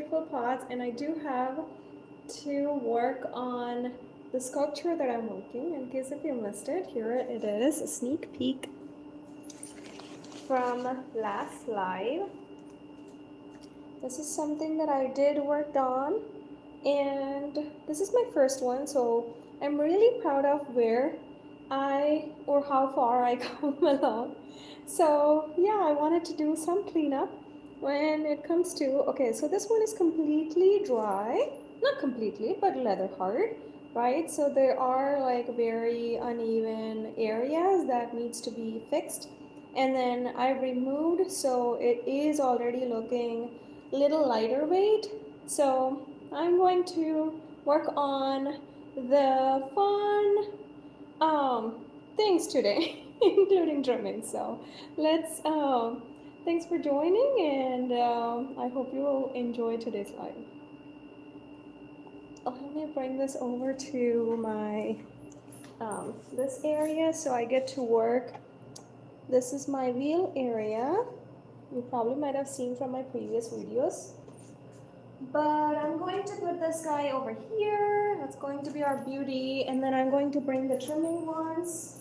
beautiful pots, and I do have to work on the sculpture that I'm working. In case if you missed it, here it is, a sneak peek from last live. This is something that I did work on, and this is my first one, so I'm really proud of where or how far I come along. So yeah, I wanted to do some cleanup when it comes to, okay, so this one is completely dry, not completely, but leather hard, right? So there are like very uneven areas that needs to be fixed, and then I removed, so it is already looking a little lighter weight. So I'm going to work on the fun things today, including drumming. So let's, thanks for joining, and I hope you will enjoy today's live. Let me bring this over to my, this area so I get to work. This is my wheel area. You probably might have seen from my previous videos. But I'm going to put this guy over here. That's going to be our beauty. And then I'm going to bring the trimming ones.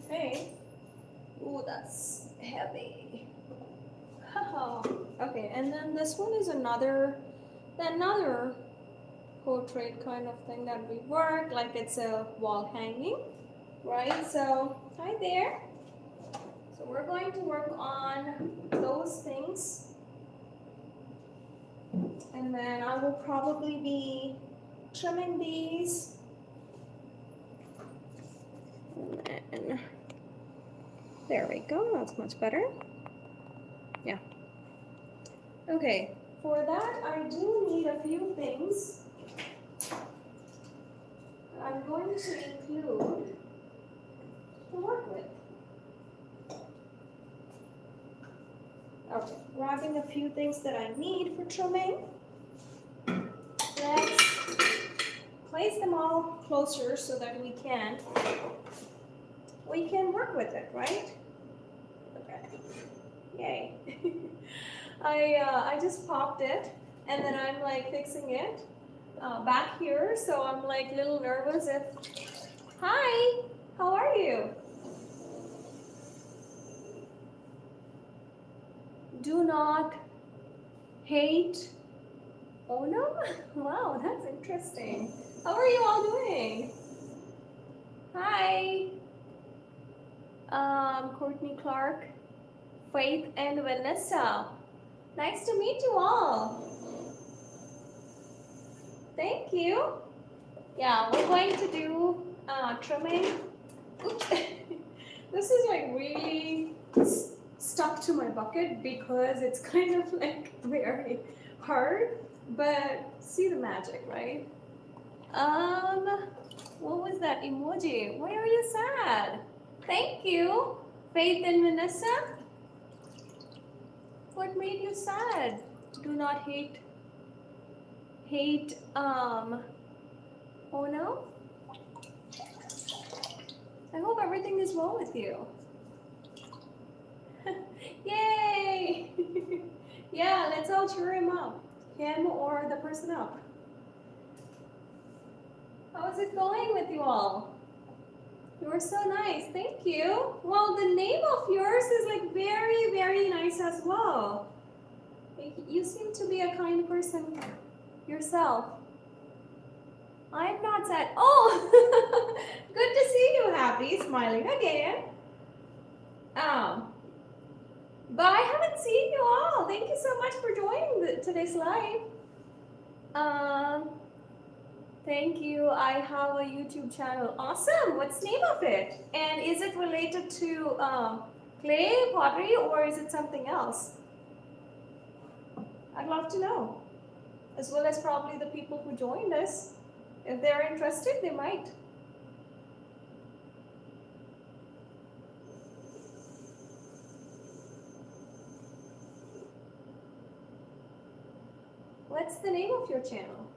Okay. Ooh, that's heavy. Okay, and then this one is another portrait kind of thing that we work, like it's a wall hanging, right? So, hi there. So we're going to work on those things. And then I will probably be trimming these. And then, there we go, that's much better. Yeah. Okay, for that I do need a few things. I'm going to include to work with. Okay, grabbing a few things that I need for trimming. Let's place them all closer so that we can work with it, right? Okay. Yay. I just popped it, and then I'm like fixing it back here, so I'm like a little nervous if, hi, how are you? Do not hate. Oh no? Wow, that's interesting. How are you all doing? Hi. Courtney Clark, Faith, and Vanessa. Nice to meet you all. Thank you. Yeah, we're going to do trimming. Oops. This is like really stuck to my bucket because it's kind of like very hard, but see the magic, right? What was that emoji? Why are you sad? Thank you, Faith and Vanessa. What made you sad? Do not hate, oh no? I hope everything is well with you. Yay! Yeah, let's all cheer him up. Him or the person up. How's it going with you all? You're so nice, thank you. Well, the name of yours is like very, very nice as well. You seem to be a kind person yourself. I'm not sad. Oh, good to see you happy, smiling again. But I haven't seen you all. Thank you so much for joining today's live. Thank you. I have a YouTube channel. Awesome. What's the name of it? And is it related to clay, pottery, or is it something else? I'd love to know. As well as probably the people who joined us. If they're interested, they might. What's the name of your channel?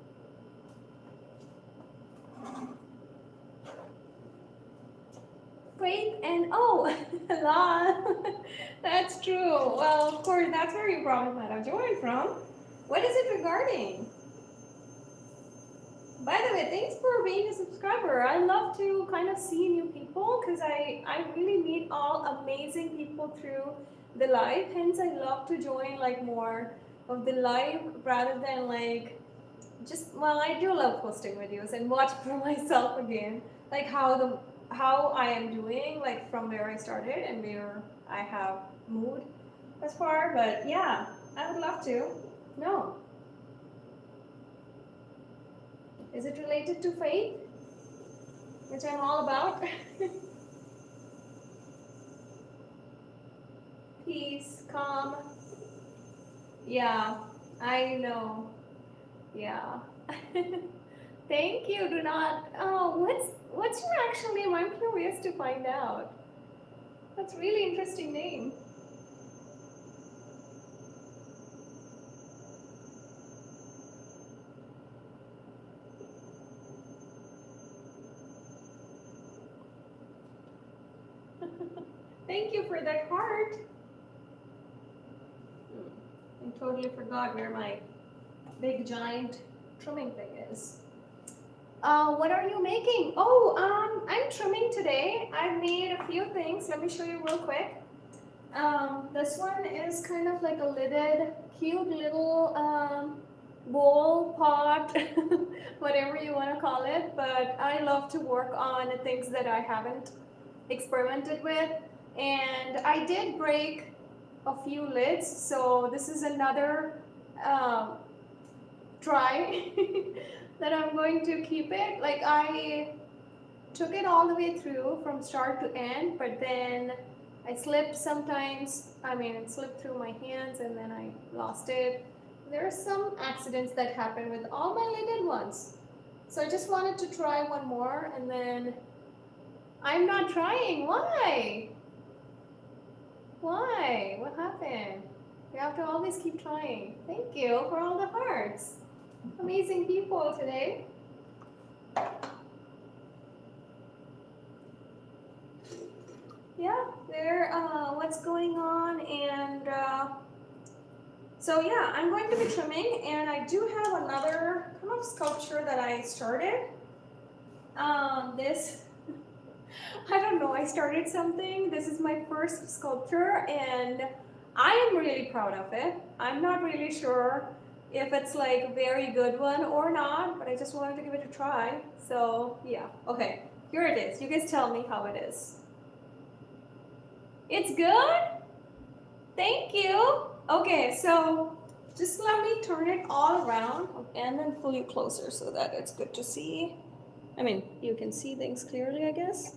and oh, lol. That's true. Well, of course, that's where you probably might have joined from. What is it regarding? By the way, thanks for being a subscriber. I love to kind of see new people because I really meet all amazing people through the live. Hence, I love to join like more of the live rather than like just, well, I do love posting videos and watch for myself again, like how I am doing, like from where I started and where I have moved as far. But yeah, I would love to. No. Is it related to faith, which I'm all about? Peace, calm. Yeah, I know. Yeah. Thank you. Do not. Oh, what's your actual name? I'm curious to find out. That's a really interesting name. Thank you for that heart. I totally forgot where my big giant trimming thing is. What are you making? Oh, I'm trimming today. I've made a few things. Let me show you real quick. This one is kind of like a lidded, cute little bowl, pot, whatever you want to call it. But I love to work on things that I haven't experimented with. And I did break a few lids, so this is another try that I'm going to keep it. Like I took it all the way through from start to end, but then I slipped sometimes. I mean, it slipped through my hands and then I lost it. There are some accidents that happen with all my lidded ones. So I just wanted to try one more and then I'm not trying. Why? Why? What happened? You have to always keep trying. Thank you for all the hearts. Amazing people today. Yeah, there, what's going on, and so yeah, I'm going to be trimming, and I do have another kind of sculpture that I started. This, I don't know, I started something. This is my first sculpture, and I am really proud of it. I'm not really sure if it's like a very good one or not, but I just wanted to give it a try. So yeah, okay, here it is. You guys tell me how it is. It's good? Thank you. Okay, so just let me turn it all around and then pull you closer so that it's good to see. I mean, you can see things clearly, I guess.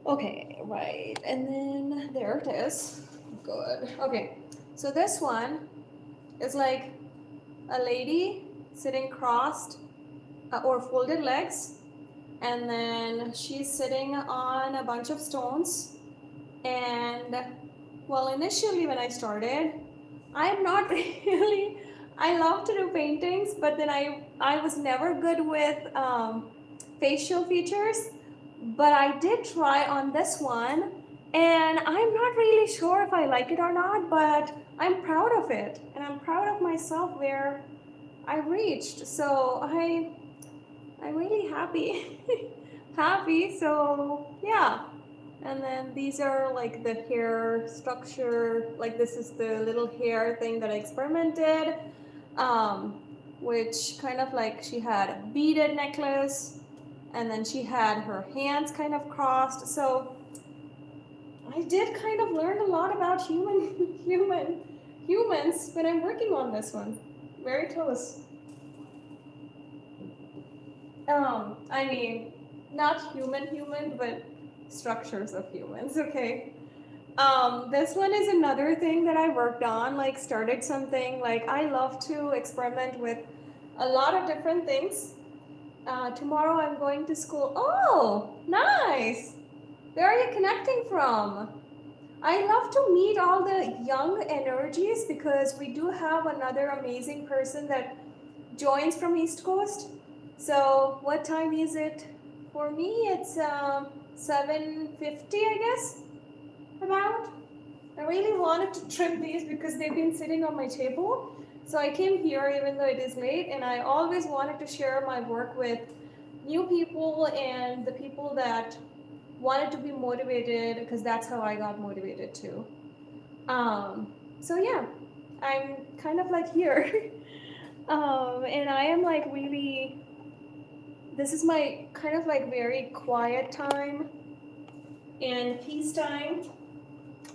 Okay, right, and then there it is. Good. Okay, so this one is like a lady sitting crossed or folded legs, and then she's sitting on a bunch of stones. And well, initially when I started, I'm not really, I love to do paintings, but then I was never good with facial features, but I did try on this one, and I'm not really sure if I like it or not, but I'm proud of it, and I'm proud of myself where I reached. So I'm really happy, happy. So yeah. And then these are like the hair structure, like this is the little hair thing that I experimented, which kind of like she had a beaded necklace, and then she had her hands kind of crossed. So I did kind of learn a lot about humans when I'm working on this one. Very close. I mean, not human, but structures of humans, okay? This one is another thing that I worked on, like started something, like I love to experiment with a lot of different things. Tomorrow I'm going to school. Oh, nice! Where are you connecting from? I love to meet all the young energies because we do have another amazing person that joins from East Coast. So what time is it? For me, it's 750, I guess, about. I really wanted to trim these because they've been sitting on my table. So I came here even though it is late, and I always wanted to share my work with new people and the people that wanted to be motivated, because that's how I got motivated too. So yeah, I'm kind of like here. And I am like really, this is my kind of like very quiet time and peace time.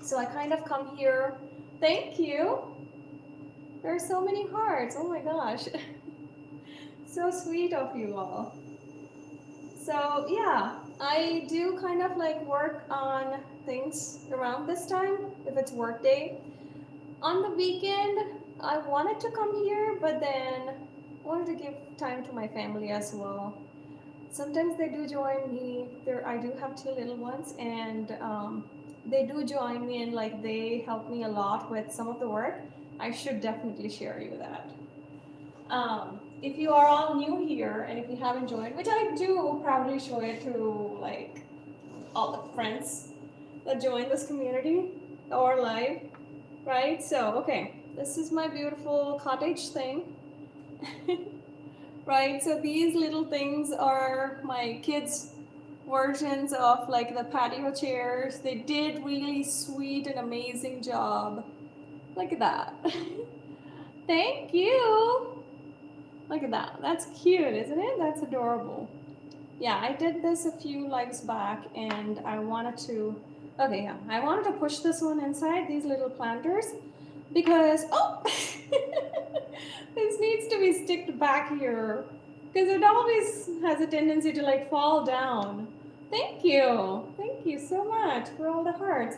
So I kind of come here. Thank you. There are so many hearts. Oh my gosh. So sweet of you all. So yeah, I do kind of like work on things around this time if it's work day. On the weekend, I wanted to come here, but then I wanted to give time to my family as well. Sometimes they do join me. There, I do have two little ones, and they do join me, and like they help me a lot with some of the work. I should definitely share you that. If you are all new here, and if you haven't joined, which I do proudly show it to like all the friends that join this community or live, right? So okay, this is my beautiful cottage thing. Right, so these little things are my kids' versions of like the patio chairs. They did really sweet and amazing job. Look at that. Thank you. Look at that. That's cute, isn't it? That's adorable. Yeah, I did this a few lives back, and I wanted to, okay, yeah, I wanted to push this one inside, these little planters, because, oh, this needs to be sticked back here, because it always has a tendency to like fall down. Thank you. Thank you so much for all the hearts.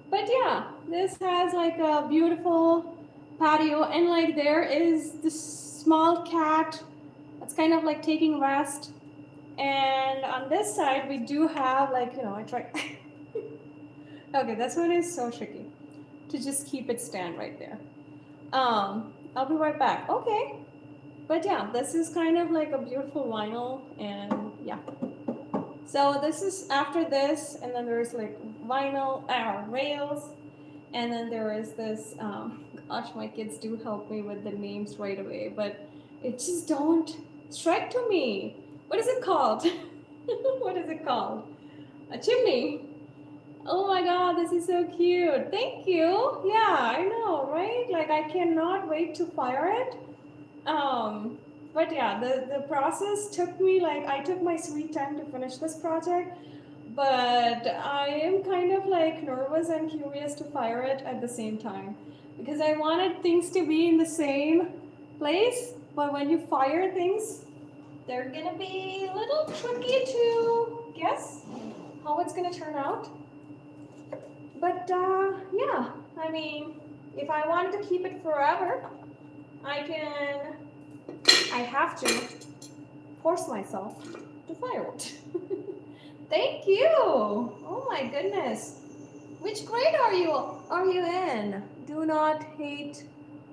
But yeah, this has like a beautiful patio, and like there is this small cat that's kind of like taking rest. And on this side, we do have like, I try. Okay, this one is so tricky to just keep it stand right there. I'll be right back. Okay. But yeah, this is kind of like a beautiful vinyl, and yeah. So this is after this, and then there's like vinyl rails, and then there is this. Gosh, my kids do help me with the names right away, but it just don't strike to me. What is it called? What is it called? A chimney. Oh my god, this is so cute. Thank you. Yeah, I know, right? Like I cannot wait to fire it. Um, but yeah, the process took me like I took my sweet time to finish this project, but I am kind of like nervous and curious to fire it at the same time because I wanted things to be in the same place, but when you fire things, they're gonna be a little tricky to guess how it's gonna turn out. But yeah, I mean, if I wanted to keep it forever, I have to force myself to fire it. Thank you. Oh my goodness. Which grade are you in? Do not hate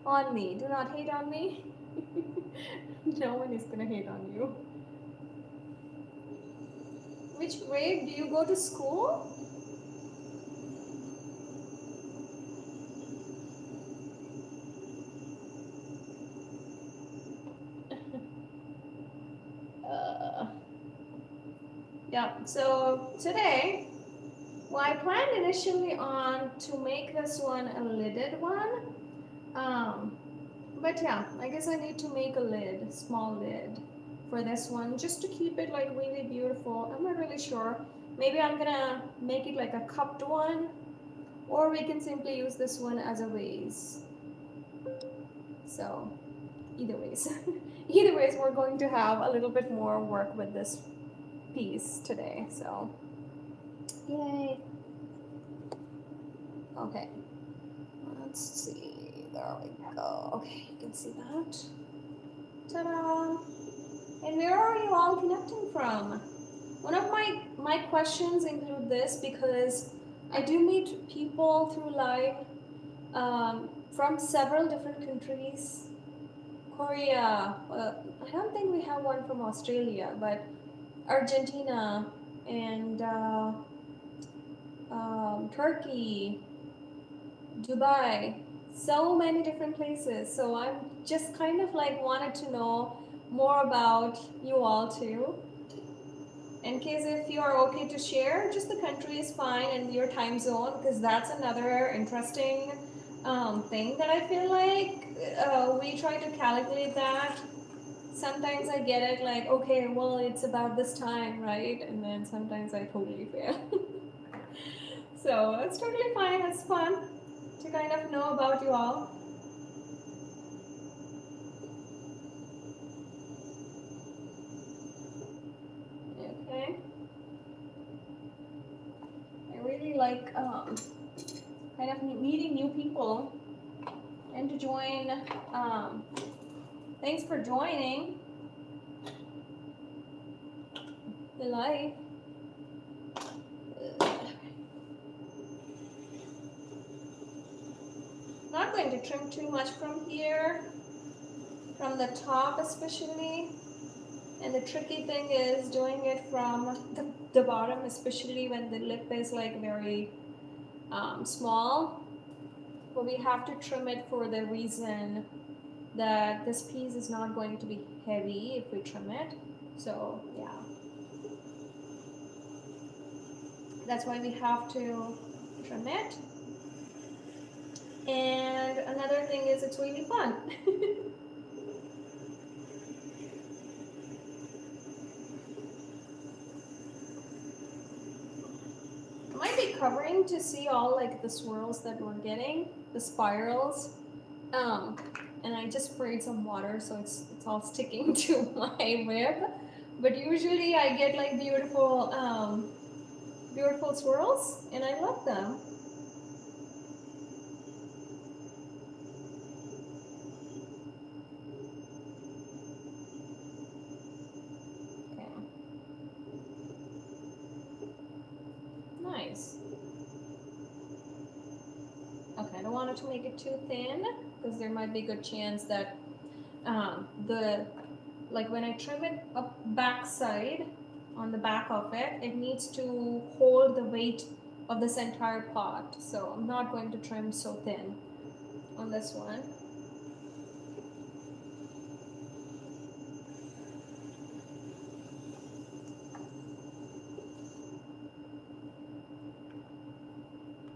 on me. Do not hate on me. No one is gonna hate on you. Which grade do you go to school? uh, yeah, so today, well, I planned initially on to make this one a lidded one. Um, but yeah, I guess I need to make a lid, small lid for this one, just to keep it like really beautiful. I'm not really sure. Maybe I'm gonna make it like a cupped one, or we can simply use this one as a vase. So either ways, either ways, we're going to have a little bit more work with this piece today. So yay. Okay, let's see. There we go. Okay, you can see that. Ta-da! And where are you all connecting from? One of my questions include this because I do meet people through live from several different countries. Korea. I don't think we have one from Australia, but Argentina, and Turkey, Dubai, so many different places. So I'm just kind of like wanted to know more about you all too. In case if you are okay to share, just the country is fine and your time zone, because that's another interesting thing that I feel like we try to calculate that. Sometimes I get it like, okay, well, it's about this time, right? And then sometimes I totally fail. So it's totally fine. It's fun to kind of know about you all. Okay. I really like kind of meeting new people and to join. Um, Thanks for joining the live. Not going to trim too much from here, from the top especially. And the tricky thing is doing it from the bottom, especially when the lip is like very small. But we have to trim it for the reason that this piece is not going to be heavy if we trim it. So yeah, that's why we have to trim it. And another thing is it's really fun. I might be covering to see all like the swirls that we're getting, the spirals. Um, and I just sprayed some water so it's all sticking to my whip. But usually I get like beautiful swirls and I love them. Okay. Nice. Okay, I don't want it to make it too thin because there might be a good chance that the like when I trim it up backside on the back of it, it needs to hold the weight of this entire pot. So I'm not going to trim so thin on this one.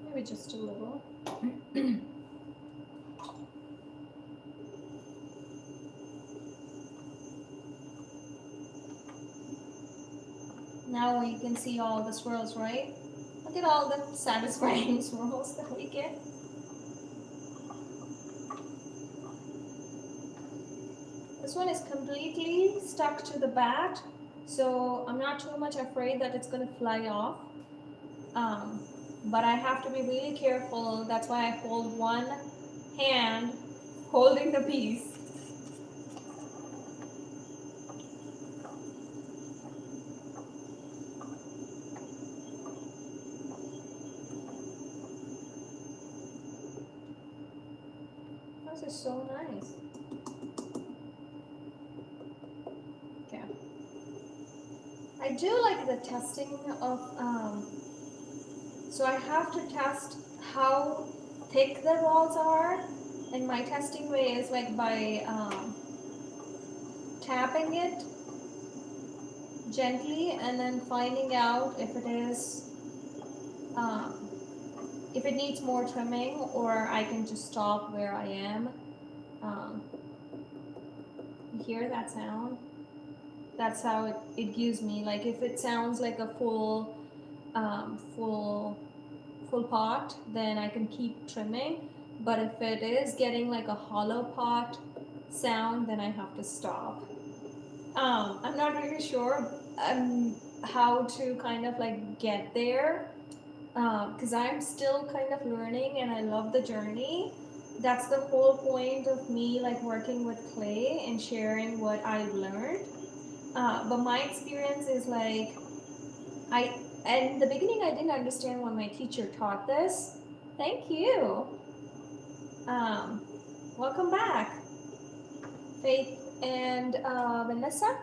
Maybe just a little. Now you can see all the swirls, right? Look at all the satisfying swirls that we get. This one is completely stuck to the bat, so I'm not too much afraid that it's going to fly off. But I have to be really careful. That's why I hold one hand holding the piece. This is so nice. Okay. I do like the testing of, so I have to test how thick the walls are, and my testing way is like by tapping it gently and then finding out if it is, if it needs more trimming or I can just stop where I am. You hear that sound? That's how it gives me, like if it sounds like a full pot, then I can keep trimming. But if it is getting like a hollow pot sound, then I have to stop. I'm not really sure how to kind of like get there because I'm still kind of learning and I love the journey. That's the whole point of me like working with clay and sharing what I've learned. But my experience is like I in the beginning I didn't understand when my teacher taught this. Thank you. Um, Welcome back, Faith and Vanessa.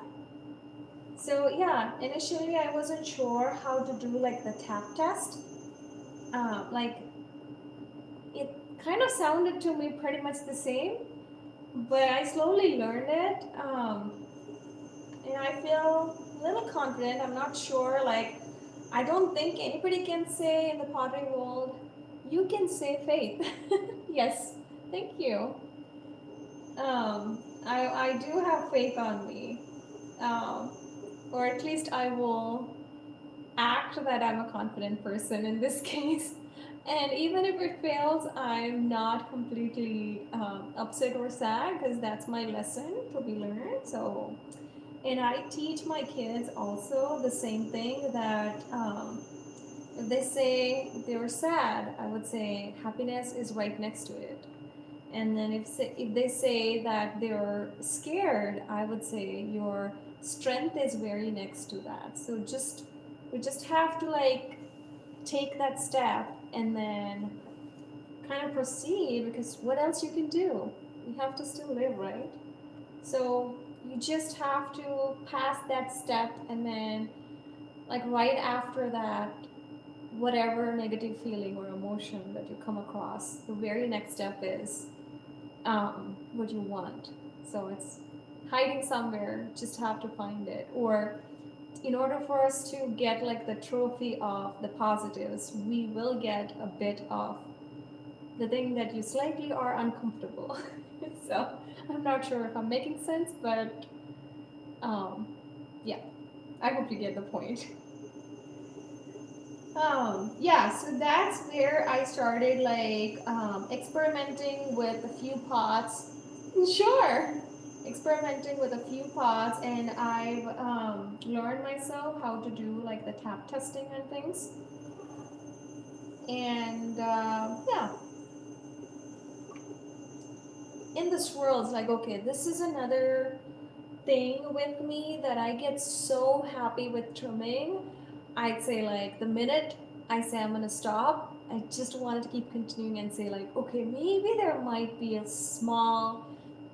So yeah, initially I wasn't sure how to do like the tap test. Like it kind of sounded to me pretty much the same, but I slowly learned it. And I feel a little confident. I'm not sure. Like I don't think anybody can say in the pottery world, you can say faith. Yes, thank you. I do have faith on me. Um, or at least I will act that I'm a confident person in this case. And even if it fails, I'm not completely upset or sad because that's my lesson to be learned. So, and I teach my kids also the same thing that if they say they're sad, I would say happiness is right next to it. And then if they say that they're scared, I would say your strength is very next to that. So just we just have to like take that step and then kind of proceed because what else you can do? You have to still live, right? So you just have to pass that step and then like right after that whatever negative feeling or emotion that you come across, the very next step is what you want. So it's hiding somewhere, just have to find it. Or in order for us to get like the trophy of the positives, we will get a bit of the thing that you slightly are uncomfortable. So I'm not sure if I'm making sense, but um, yeah, I hope you get the point. Yeah, so that's where I started like experimenting with a few pots. Sure, experimenting with a few pots, and I've learned myself how to do like the tap testing and things. And yeah, in the swirls, like okay, this is another thing with me that I get so happy with trimming. I'd say like the minute I say I'm gonna stop, I just wanted to keep continuing and say like, okay, maybe there might be a small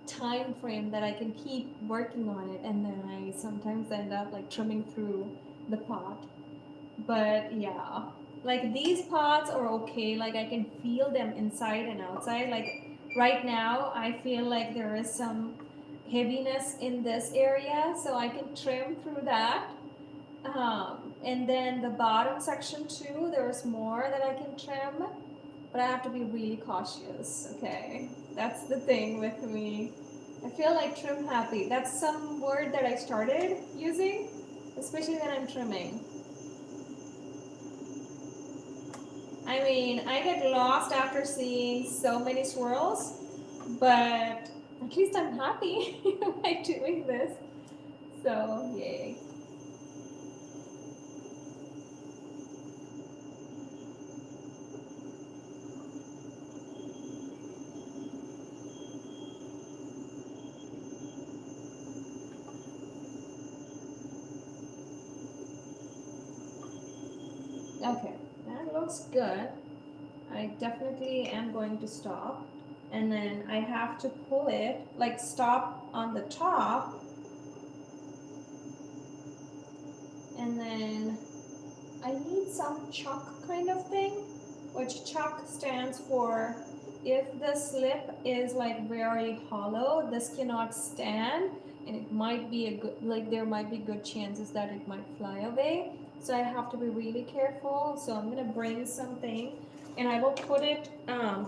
time frame that I can keep working on it, and then I sometimes end up like trimming through the pot. But yeah, like these pots are okay. Like I can feel them inside and outside. Like right now, I feel like there is some heaviness in this area, so I can trim through that. And then the bottom section too, there's more that I can trim, but I have to be really cautious. Okay, that's the thing with me. I feel like trim happy. That's some word that I started using, especially when I'm trimming. I mean, I get lost after seeing so many swirls, but at least I'm happy by doing this. So, yay. Okay, that looks good. I definitely am going to stop. And then I have to pull it, like stop on the top. And then I need some chuck kind of thing, which chuck stands for if the slip is like very hollow, this cannot stand, and it might be a good, like there might be good chances that it might fly away. So I have to be really careful. So I'm gonna bring something and I will put it,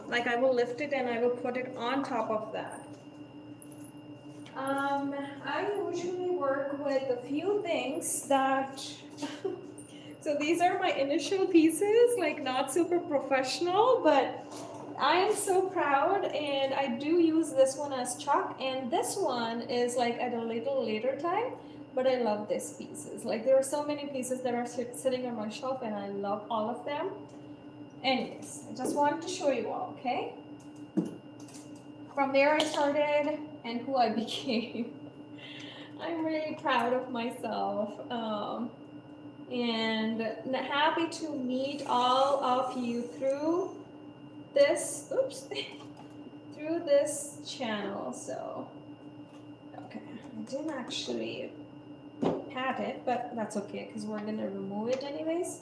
like I will lift it and I will put it on top of that. I usually work with a few things that so these are my initial pieces, like not super professional, but I am so proud and I do use this one as chalk, and this one is like at a little later time, but I love these pieces. Like there are so many pieces that are sitting on my shelf and I love all of them. Anyways, I just wanted to show you all, okay? From there I started and who I became. I'm really proud of myself. And happy to meet all of you through this, oops, through this channel. So, okay, I didn't actually pat cut it, but that's okay because we're gonna remove it anyways.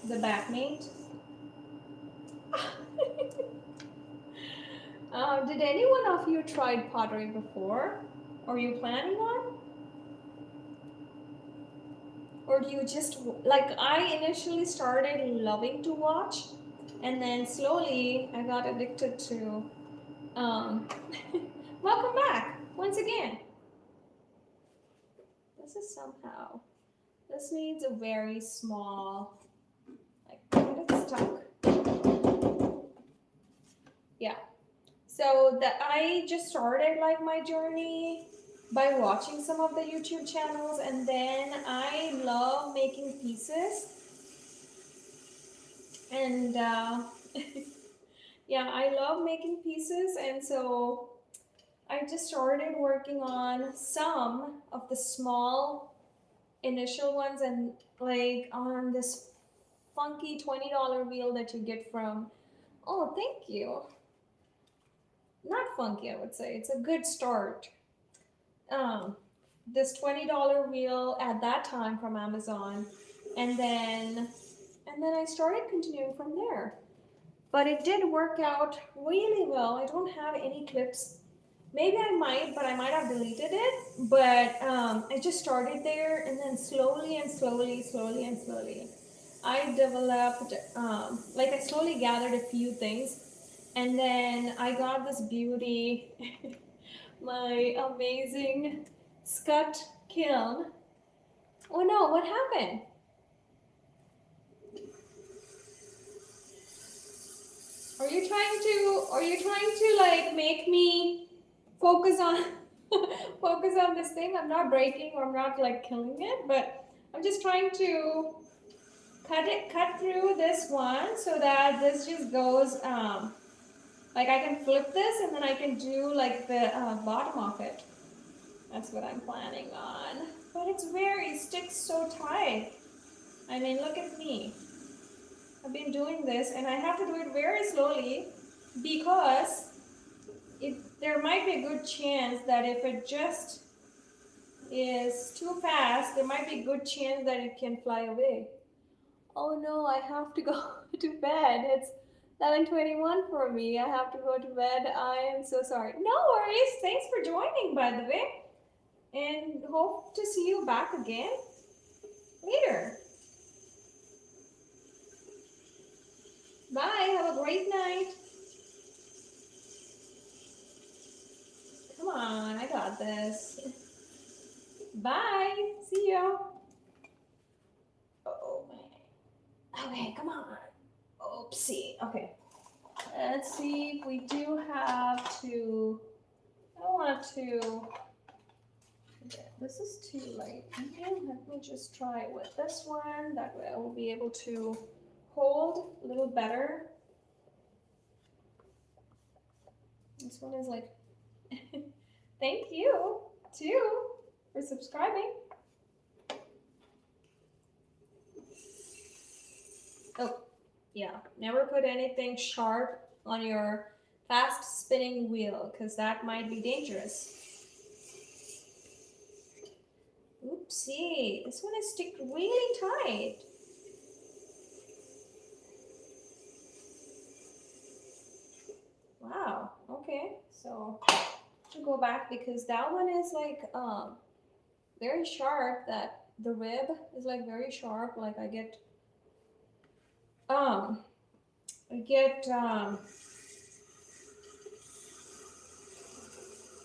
The backmate. Did any one of you tried pottery before? Or are you planning on? Or do you just, like, I initially started loving to watch, and then slowly I got addicted to, um, welcome back, once again. This is somehow, this needs a very small, like, it's stuck. Yeah. So that I just started like my journey by watching some of the YouTube channels, and then I love making pieces, and yeah, I love making pieces, and so I just started working on some of the small initial ones, and like on this funky $20 wheel that you get from, oh, thank you. Not funky, I would say. It's a good start. Um, this $20 wheel at that time from Amazon, and then I started continuing from there. But it did work out really well. I don't have any clips. Maybe I might, but I might have deleted it. But I just started there, and then slowly and slowly, slowly and slowly, I developed, like I slowly gathered a few things, and then I got this beauty, my amazing scut kiln. Oh no, what happened? Are you trying to like make me focus on focus on this thing? I'm not breaking or I'm not like killing it, but I'm just trying to cut through this one so that this just goes like I can flip this and then I can do like the bottom of it. That's what I'm planning on. But it sticks so tight. I mean, look at me. I've been doing this and I have to do it very slowly because there might be a good chance that if it just is too fast, there might be a good chance that it can fly away. Oh no, I have to go to bed. It's 11:21 for me. I have to go to bed. I am so sorry. No worries. Thanks for joining, by the way. And hope to see you back again later. Bye. Have a great night. Come on, I got this. Bye. See you. Oh man. Okay, come on. Oopsie. Okay. Let's see if we do have to. I don't want to. Okay, this is too light. Okay, let me just try with this one. That way I will be able to hold a little better. This one is like, thank you too for subscribing. Oh, yeah, never put anything sharp on your fast spinning wheel because that might be dangerous. Oopsie, this one is stick really tight. Wow, okay, so to go back because that one is like very sharp, that the rib is like very sharp, like I get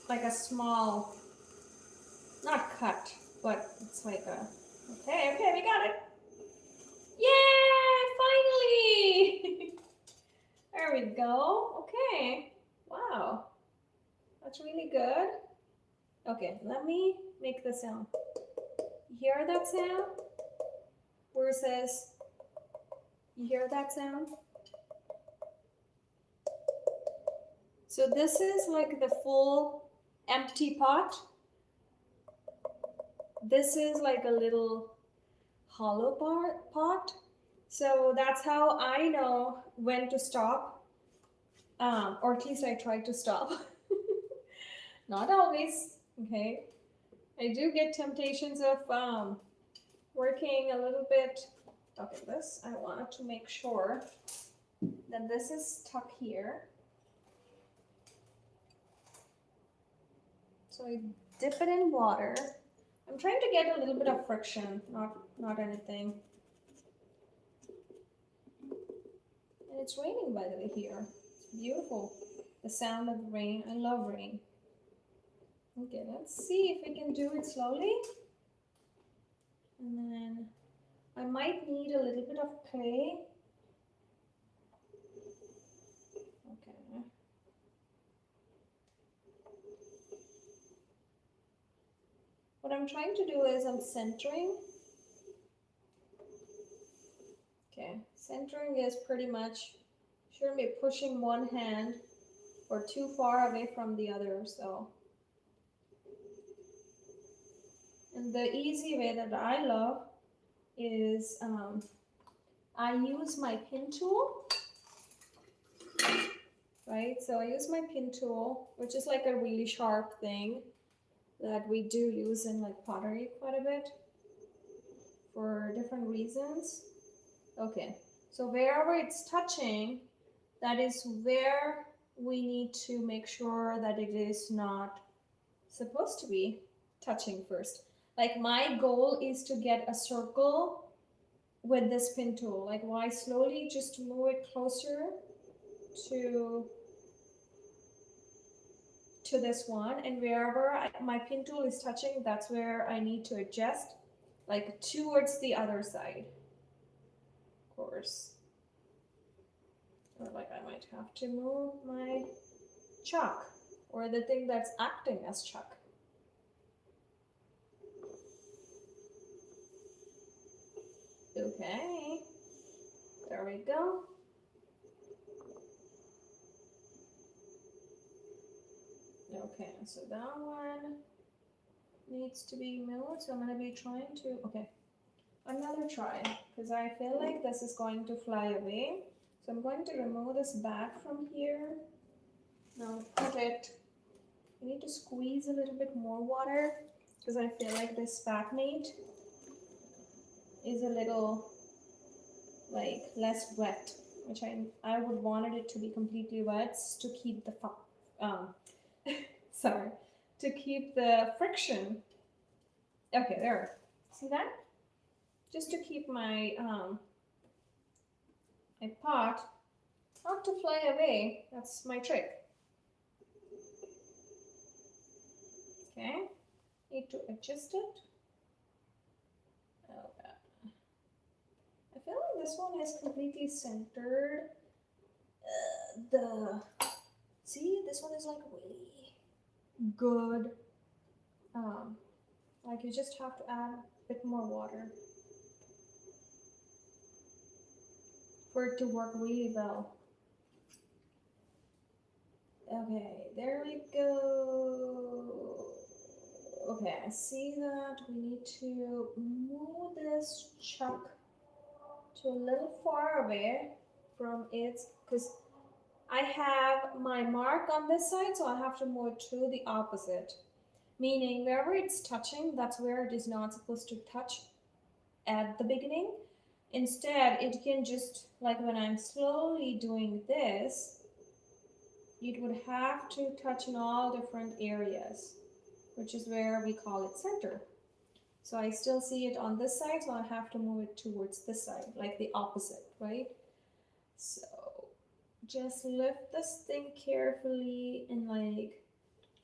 like a small, not cut, but it's like a, okay, we got it. Yay, finally! There we go, okay, wow, that's really good. Okay, let me make the sound. You hear that sound? Where it says, you hear that sound? So this is like the full empty pot. This is like a little hollow pot. So that's how I know when to stop, or at least I try to stop. Not always, okay? I do get temptations of working a little bit. Okay, this, I wanted to make sure that this is stuck here. So I dip it in water. I'm trying to get a little bit of friction, not anything. And it's raining, by the way, here. It's beautiful. The sound of the rain. I love rain. Okay, let's see if we can do it slowly. And then I might need a little bit of clay. Okay. What I'm trying to do is I'm centering. Okay, centering is pretty much shouldn't be pushing one hand or too far away from the other. So, and the easy way that I love is I use my pin tool, right? So I use my pin tool, which is like a really sharp thing that we do use in like pottery quite a bit for different reasons. Okay, so wherever it's touching, that is where we need to make sure that it is not supposed to be touching first. Like my goal is to get a circle with this pin tool. Like why slowly just move it closer to this one, and wherever my pin tool is touching, that's where I need to adjust, like towards the other side, of course. Or like I might have to move my chalk or the thing that's acting as chalk. Okay, there we go. Okay, so that one needs to be moved, so I'm going to be trying to, okay, another try, because I feel like this is going to fly away. So I'm going to remove this back from here. Now put it, I need to squeeze a little bit more water, because I feel like this backmate is a little like less wet, which I would wanted it to be completely wet to keep the sorry, to keep the friction. Okay, there. See that? Just to keep my my pot not to fly away. That's my trick. Okay, need to adjust it. Okay. I feel like this one is completely centered. See, this one is like really good. Like you just have to add a bit more water for it to work really well. Okay, there we go. Okay, I see that we need to move this chuck to a little far away from its, because I have my mark on this side, so I have to move it to the opposite. Meaning wherever it's touching, that's where it is not supposed to touch at the beginning. Instead, it can just, like when I'm slowly doing this, it would have to touch in all different areas, which is where we call it center. So I still see it on this side, so I have to move it towards this side, like the opposite, right? So just lift this thing carefully and like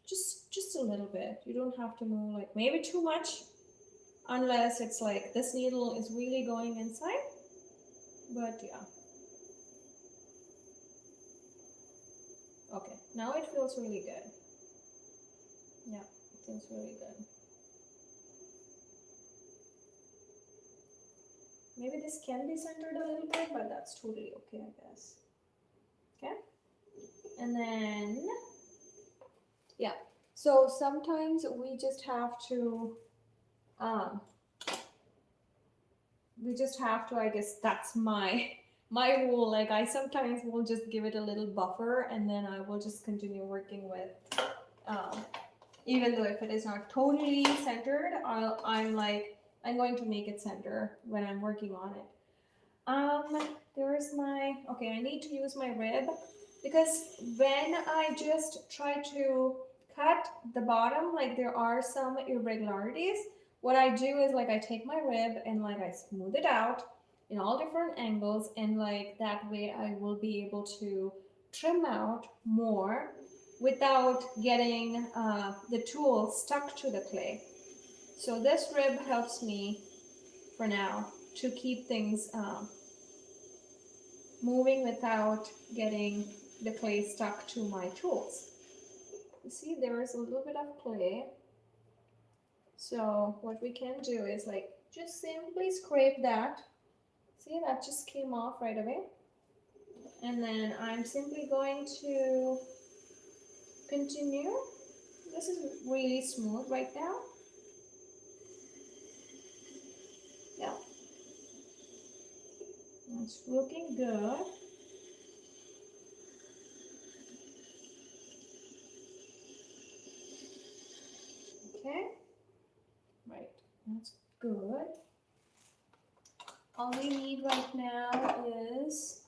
just a little bit. You don't have to move like maybe too much, unless it's like this needle is really going inside. But yeah. Okay, now it feels really good. Yeah, it feels really good. Maybe this can be centered a little bit, but that's totally okay, I guess. Okay, and then, yeah, so sometimes we just have to, I guess that's my rule. Like I sometimes will just give it a little buffer, and then I will just continue working with Even though if it is not totally centered, I'm going to make it center when I'm working on it. There's my, okay, I need to use my rib because when I just try to cut the bottom, like there are some irregularities. What I do is like I take my rib and like I smooth it out in all different angles, and like that way I will be able to trim out more without getting the tool stuck to the clay. So this rib helps me for now to keep things moving without getting the clay stuck to my tools. You see there is a little bit of clay. So what we can do is like just simply scrape that. See, that just came off right away. And then I'm simply going to continue. This is really smooth right now. Yeah, it's looking good. Okay, right, that's good. All we need right now is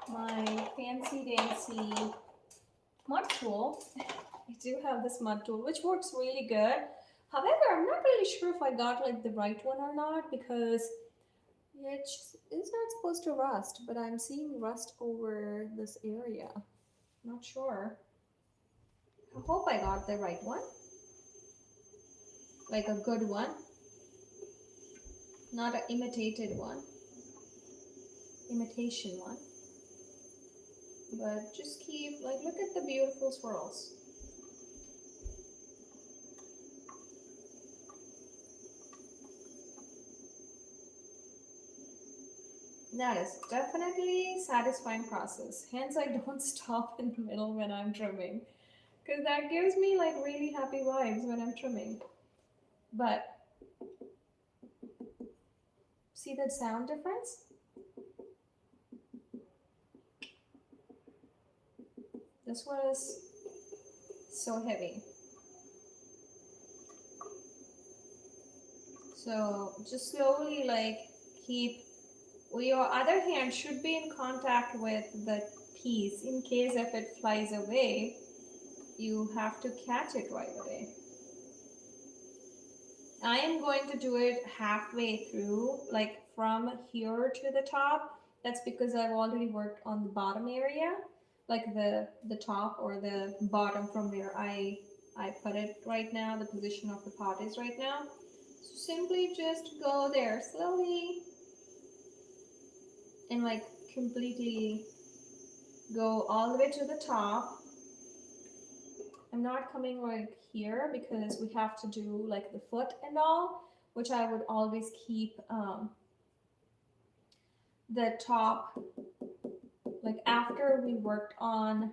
my fancy dancy mud tool. I do have this mud tool, which works really good. However, I'm not really sure if I got like the right one or not because it's not supposed to rust, but I'm seeing rust over this area. Not sure. I hope I got the right one, like a good one, not an imitated one, imitation one. But just keep, like, look at the beautiful swirls. That is definitely satisfying process. Hence, I don't stop in the middle when I'm trimming, because that gives me like really happy vibes when I'm trimming. But see that sound difference? This one is so heavy. So just slowly like keep, well, your other hand should be in contact with the piece in case if it flies away, you have to catch it right away. I am going to do it halfway through, like from here to the top. That's because I've already worked on the bottom area, like the top or the bottom from where I put it right now, the position of the pot is right now. So simply just go there slowly and like completely go all the way to the top. I'm not coming like here because we have to do like the foot and all, which I would always keep the top, like after we worked on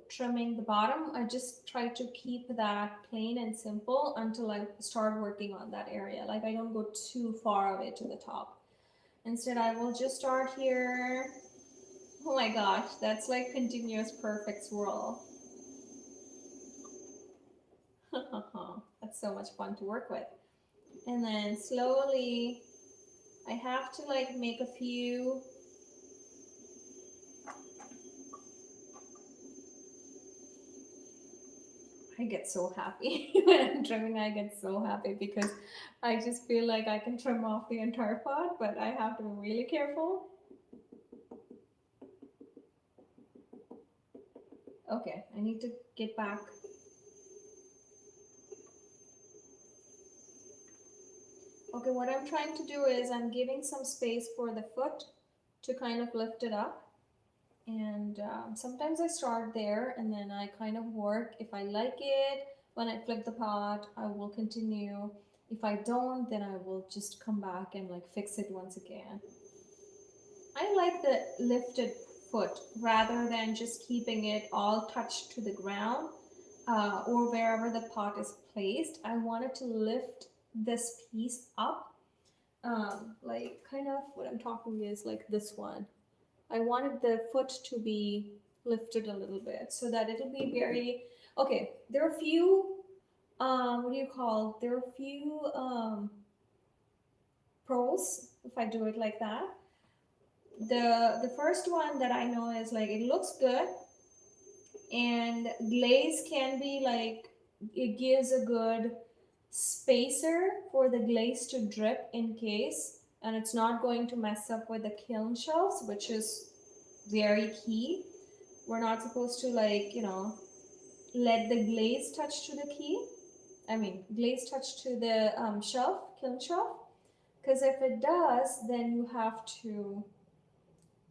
trimming the bottom, I just try to keep that plain and simple until I start working on that area. Like I don't go too far away to the top. Instead, I will just start here. Oh my gosh, that's like continuous perfect swirl. That's so much fun to work with. And then slowly, I have to like make a few. I get so happy when I'm trimming. I get so happy because I just feel like I can trim off the entire pot, but I have to be really careful. Okay, I need to get back. Okay, what I'm trying to do is I'm giving some space for the foot to kind of lift it up. And sometimes I start there and then I kind of work. If I like it, when I flip the pot, I will continue. If I don't, then I will just come back and like fix it once again. I like the lifted foot rather than just keeping it all touched to the ground or wherever the pot is placed. I wanted to lift this piece up, like kind of what I'm talking is like this one. I wanted the foot to be lift it a little bit so that it'll be very okay. There are a few what do you call? There are a few pros if I do it like that. The first one that I know is like it looks good and glaze can be like it gives a good spacer for the glaze to drip in case and it's not going to mess up with the kiln shelves, which is very key. We're not supposed to like, let the glaze touch to the key. I mean, glaze touch to the shelf, kiln shelf. Because if it does, then you have to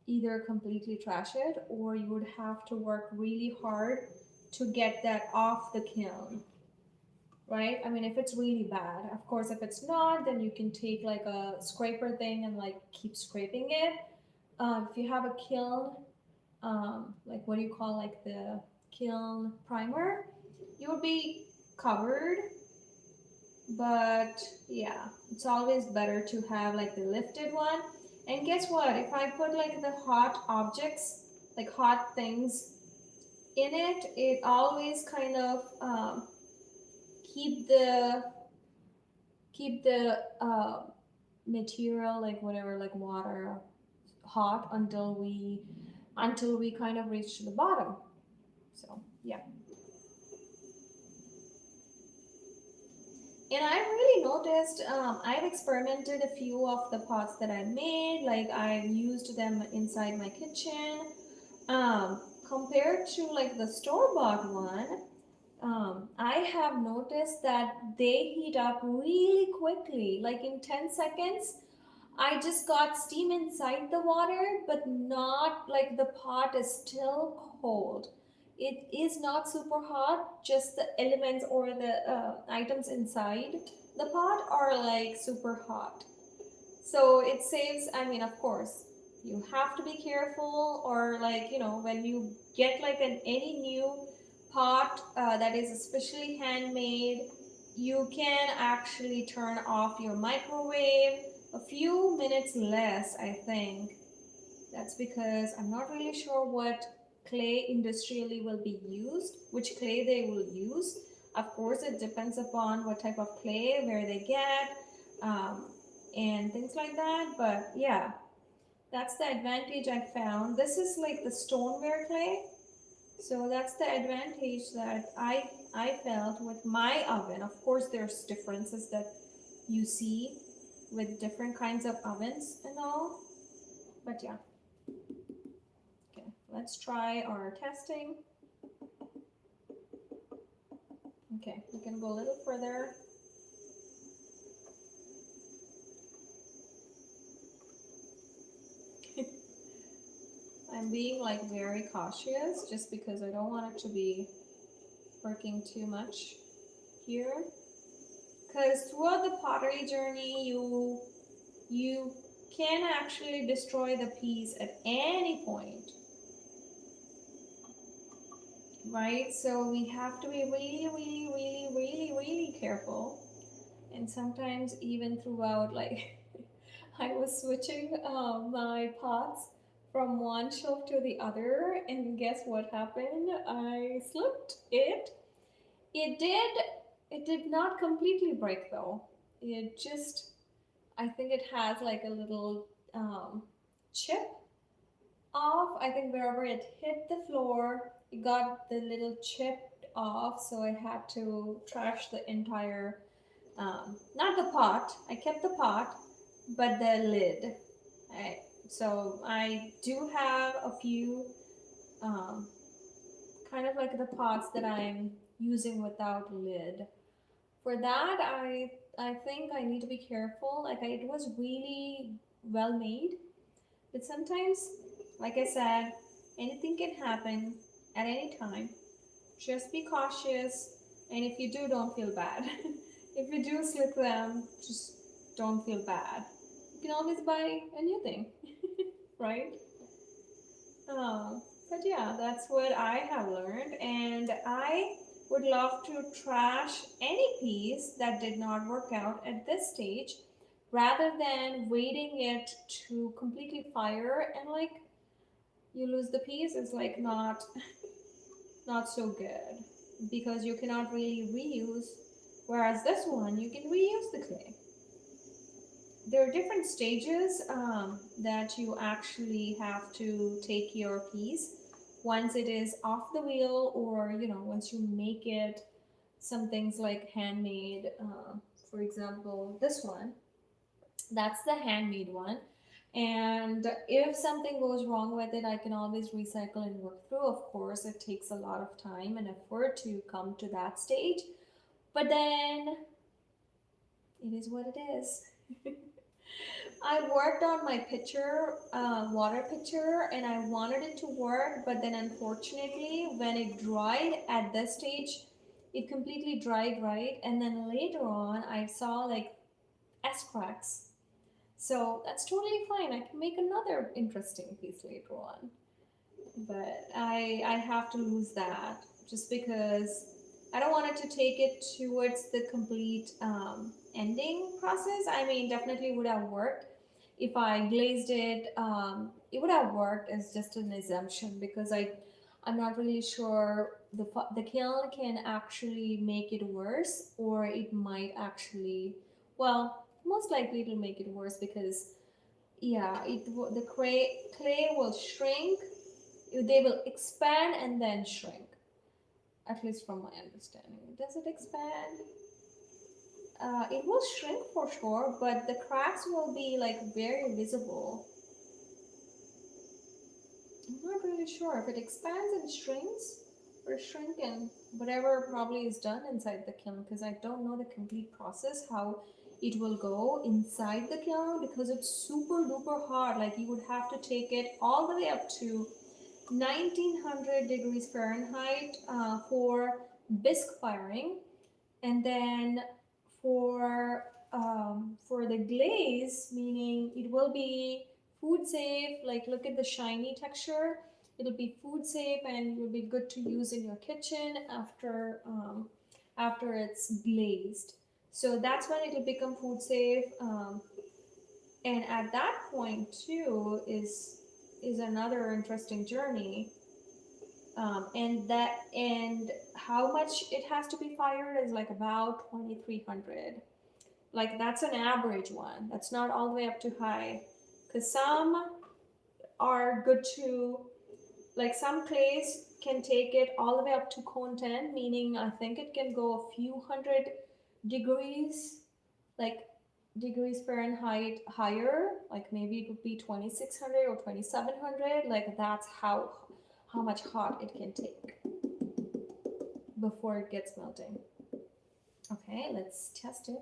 either completely trash it or you would have to work really hard to get that off the kiln, right? I mean, if it's really bad. Of course, if it's not, then you can take like a scraper thing and like keep scraping it. If you have a kiln, like what do you call like the kiln primer, you would be covered. But yeah, it's always better to have like the lifted one. And guess what? If I put like the hot objects, like hot things in it, it always kind of keep the keep the material like whatever like water hot until we kind of reach to the bottom. So yeah. And I really noticed, I've experimented a few of the pots that I made, like I've used them inside my kitchen. Compared to like the store-bought one, I have noticed that they heat up really quickly, like in 10 seconds. I just got steam inside the water, but not like the pot is still cold. It is not super hot, just the elements or the items inside the pot are like super hot. So it saves, I mean, of course, you have to be careful, or like, when you get like any new pot that is especially handmade, you can actually turn off your microwave a few minutes less, I think. That's because I'm not really sure what clay industrially will be used, which clay they will use. Of course, it depends upon what type of clay, where they get, um, and things like that. But yeah, that's the advantage I found. This is like the stoneware clay. So that's the advantage that I felt with my oven. Of course, there's differences that you see with different kinds of ovens and all. But yeah, okay, let's try our testing. Okay, we can go a little further. I'm being like very cautious just because I don't want it to be working too much here. Because throughout the pottery journey, you can actually destroy the piece at any point, right? So we have to be really, really, really, really, really careful. And sometimes even throughout, like I was switching my pots from one shelf to the other, and guess what happened? I slipped it. It did. It did not completely break though. It just, I think it has like a little chip off. I think wherever it hit the floor, it got the little chip off. So I had to trash the entire, not the pot. I kept the pot, but the lid. I, so I do have a few um, kind of like the pots that I'm using without lid. For that, I think I need to be careful. Like it was really well made, but sometimes, like I said, anything can happen at any time. Just be cautious, and if you do, don't feel bad. If you do slip them, just don't feel bad. You can always buy a new thing, right? But yeah, that's what I have learned, and I would love to trash any piece that did not work out at this stage rather than waiting it to completely fire and like you lose the piece, it's like not so good because you cannot really reuse. Whereas this one, you can reuse the clay. There are different stages that you actually have to take your piece once it is off the wheel, or once you make it. Some things like handmade, for example, this one, that's the handmade one. And if something goes wrong with it, I can always recycle and work through. Of course, it takes a lot of time and effort to come to that stage, but then it is what it is. I worked on my pitcher, water pitcher, and I wanted it to work, but then unfortunately, when it dried at this stage, it completely dried, right? And then later on, I saw like S cracks. So that's totally fine. I can make another interesting piece later on. But I have to lose that just because I don't want it to take it towards the complete ending process. I mean, definitely would have worked if I glazed it. It would have worked as just an assumption because I'm not really sure the kiln can actually make it worse, or it might actually, well, most likely it'll make it worse because yeah, the clay will shrink, they will expand and then shrink, at least from my understanding. Does it expand? It will shrink for sure, but the cracks will be like very visible. I'm not really sure if it expands and shrinks or shrink and whatever probably is done inside the kiln, because I don't know the complete process how it will go inside the kiln because it's super duper hot. Like you would have to take it all the way up to 1900 degrees Fahrenheit for bisque firing, and then for the glaze, meaning it will be food safe. Like look at the shiny texture. It'll be food safe and will be good to use in your kitchen after it's glazed. So that's when it'll become food safe. And at that point too is another interesting journey. And how much it has to be fired is like about 2300. Like that's an average one. That's not all the way up to high, because some are good to, like some clays can take it all the way up to cone 10, meaning I think it can go a few hundred degrees, like degrees Fahrenheit higher, like maybe it would be 2600 or 2700. Like that's how much hot it can take before it gets melting. Okay, let's test it.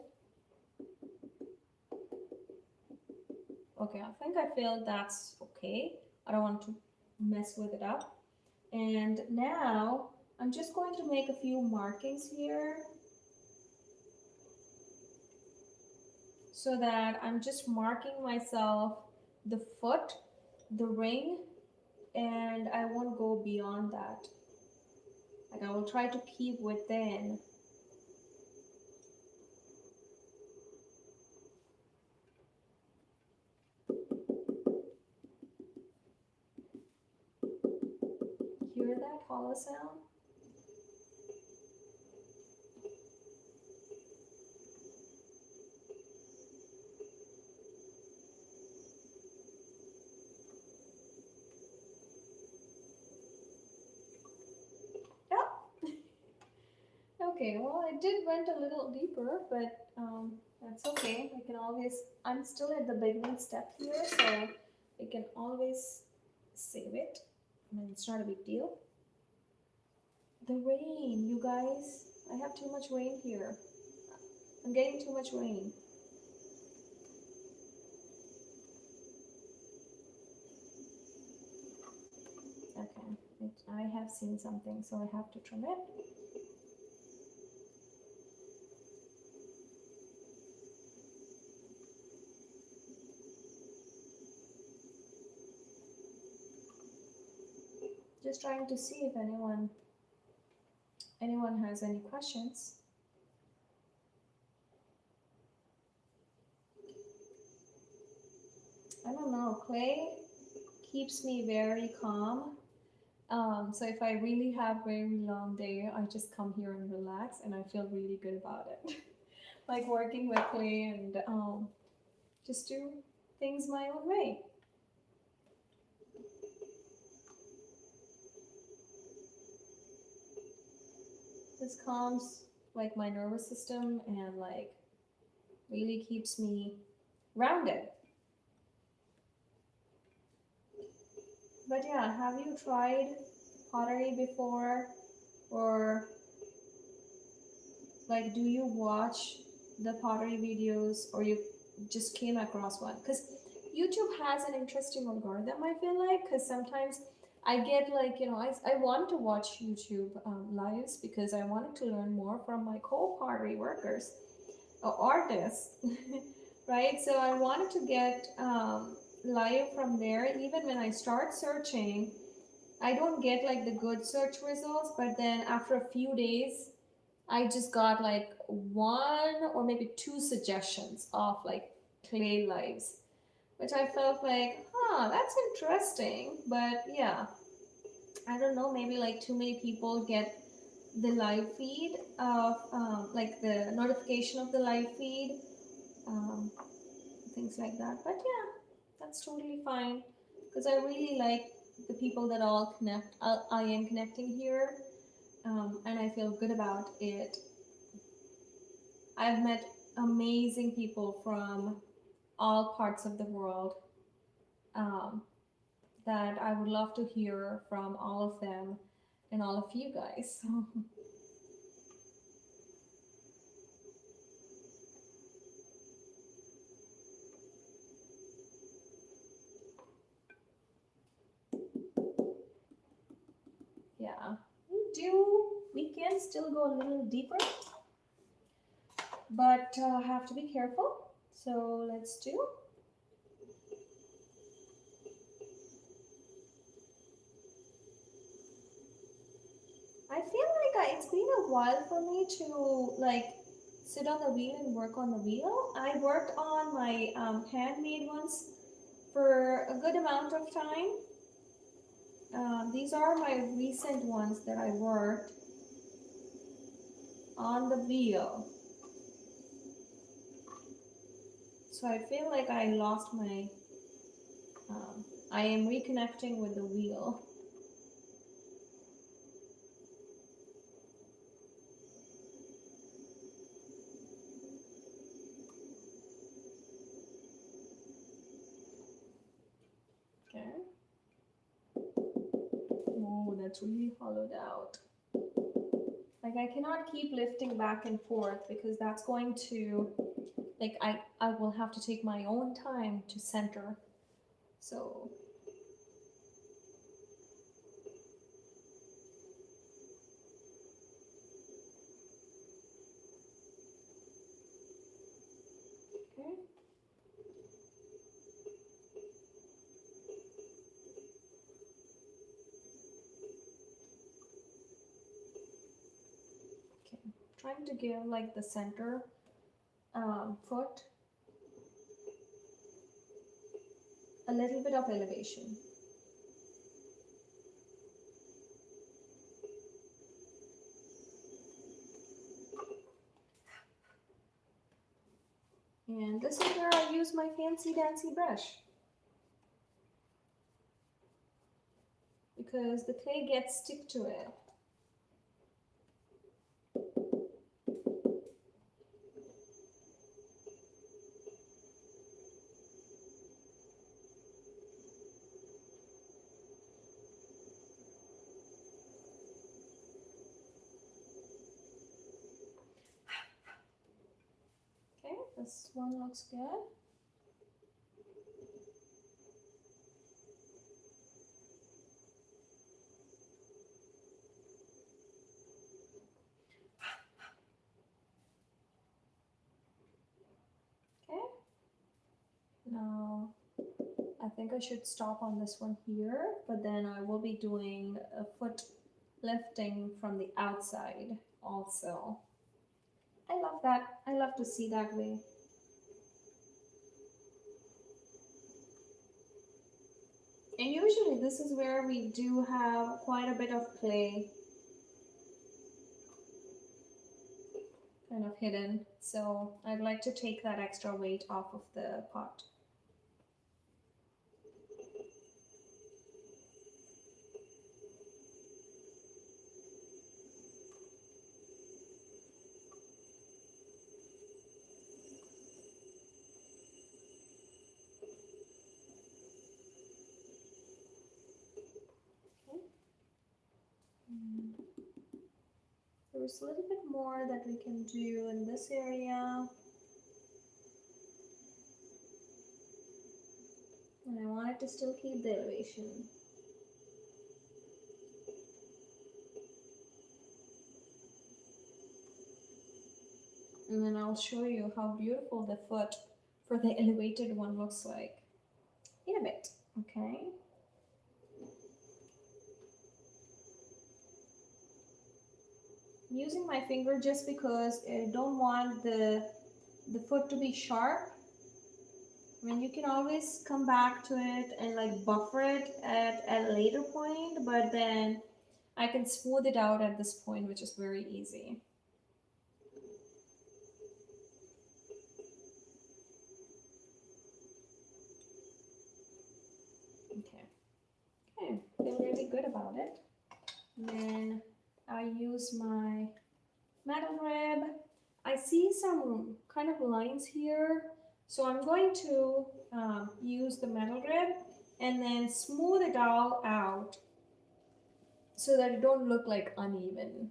Okay, I think I feel that's okay. I don't want to mess with it up. And now I'm just going to make a few markings here so that I'm just marking myself the foot, the ring, and I won't go beyond that. Like I will try to keep within. Hear that hollow sound? Yeah. Okay, well, it did went a little deeper, but that's okay. I can always, I'm still at the beginning step here, so I can always save it. I mean, it's not a big deal. The rain, you guys, I have too much rain here. I'm getting too much rain. Okay, I have seen something, so I have to trim it. Just trying to see if anyone has any questions. I don't know, clay keeps me very calm. So if I really have very long day, I just come here and relax, and I feel really good about it. Like working with clay and just do things my own way. This calms like my nervous system and like really keeps me grounded. But yeah, have you tried pottery before, or like do you watch the pottery videos, or you just came across one? Because YouTube has an interesting algorithm, I feel like, because sometimes I get like, I want to watch YouTube lives because I wanted to learn more from my co-pottery workers or artists, right? So I wanted to get live from there. Even when I start searching, I don't get like the good search results, but then after a few days, I just got like one or maybe two suggestions of like clay lives, which I felt like, that's interesting. But yeah, I don't know, maybe like too many people get the live feed of like the notification of the live feed, um, things like that. But yeah, that's totally fine because I really like the people that all connect. I am connecting here, and I feel good about it. I've met amazing people from all parts of the world, um, that I would love to hear from all of them and all of you guys. Yeah, we can still go a little deeper, but have to be careful. So let's do. I feel like it's been a while for me to like sit on the wheel and work on the wheel. I worked on my handmade ones for a good amount of time. These are my recent ones that I worked on the wheel. So I feel like I lost my, I am reconnecting with the wheel. Okay. Oh, that's really hollowed out. Like I cannot keep lifting back and forth because that's going to, like I will have to take my own time to center. So, okay. Okay. Trying to give like the center foot a little bit of elevation. And this is where I use my fancy dancy brush because the clay gets stick to it. Okay, this one looks good. Okay, now I think I should stop on this one here, but then I will be doing a foot lifting from the outside also. I love that. I love to see that way. And usually this is where we do have quite a bit of clay kind of hidden. So I'd like to take that extra weight off of the pot. Okay. There's a little bit more that we can do in this area. And I wanted to still keep the elevation. And then I'll show you how beautiful the foot for the elevated one looks like in a bit, okay? I'm using my finger just because I don't want the foot to be sharp. I mean, you can always come back to it and like buffer it at a later point, but then I can smooth it out at this point, which is very easy. Okay, okay, feel really good about it. And then I use my metal rib. I see some kind of lines here, so I'm going to use the metal rib and then smooth it all out so that it don't look like uneven.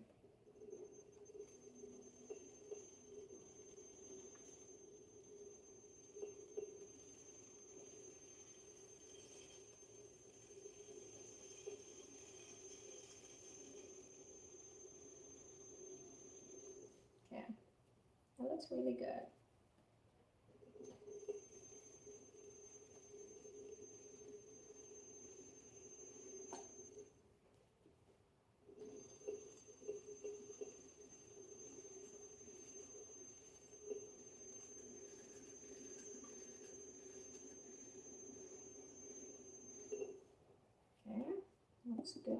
Okay, that looks really good. Okay, looks good.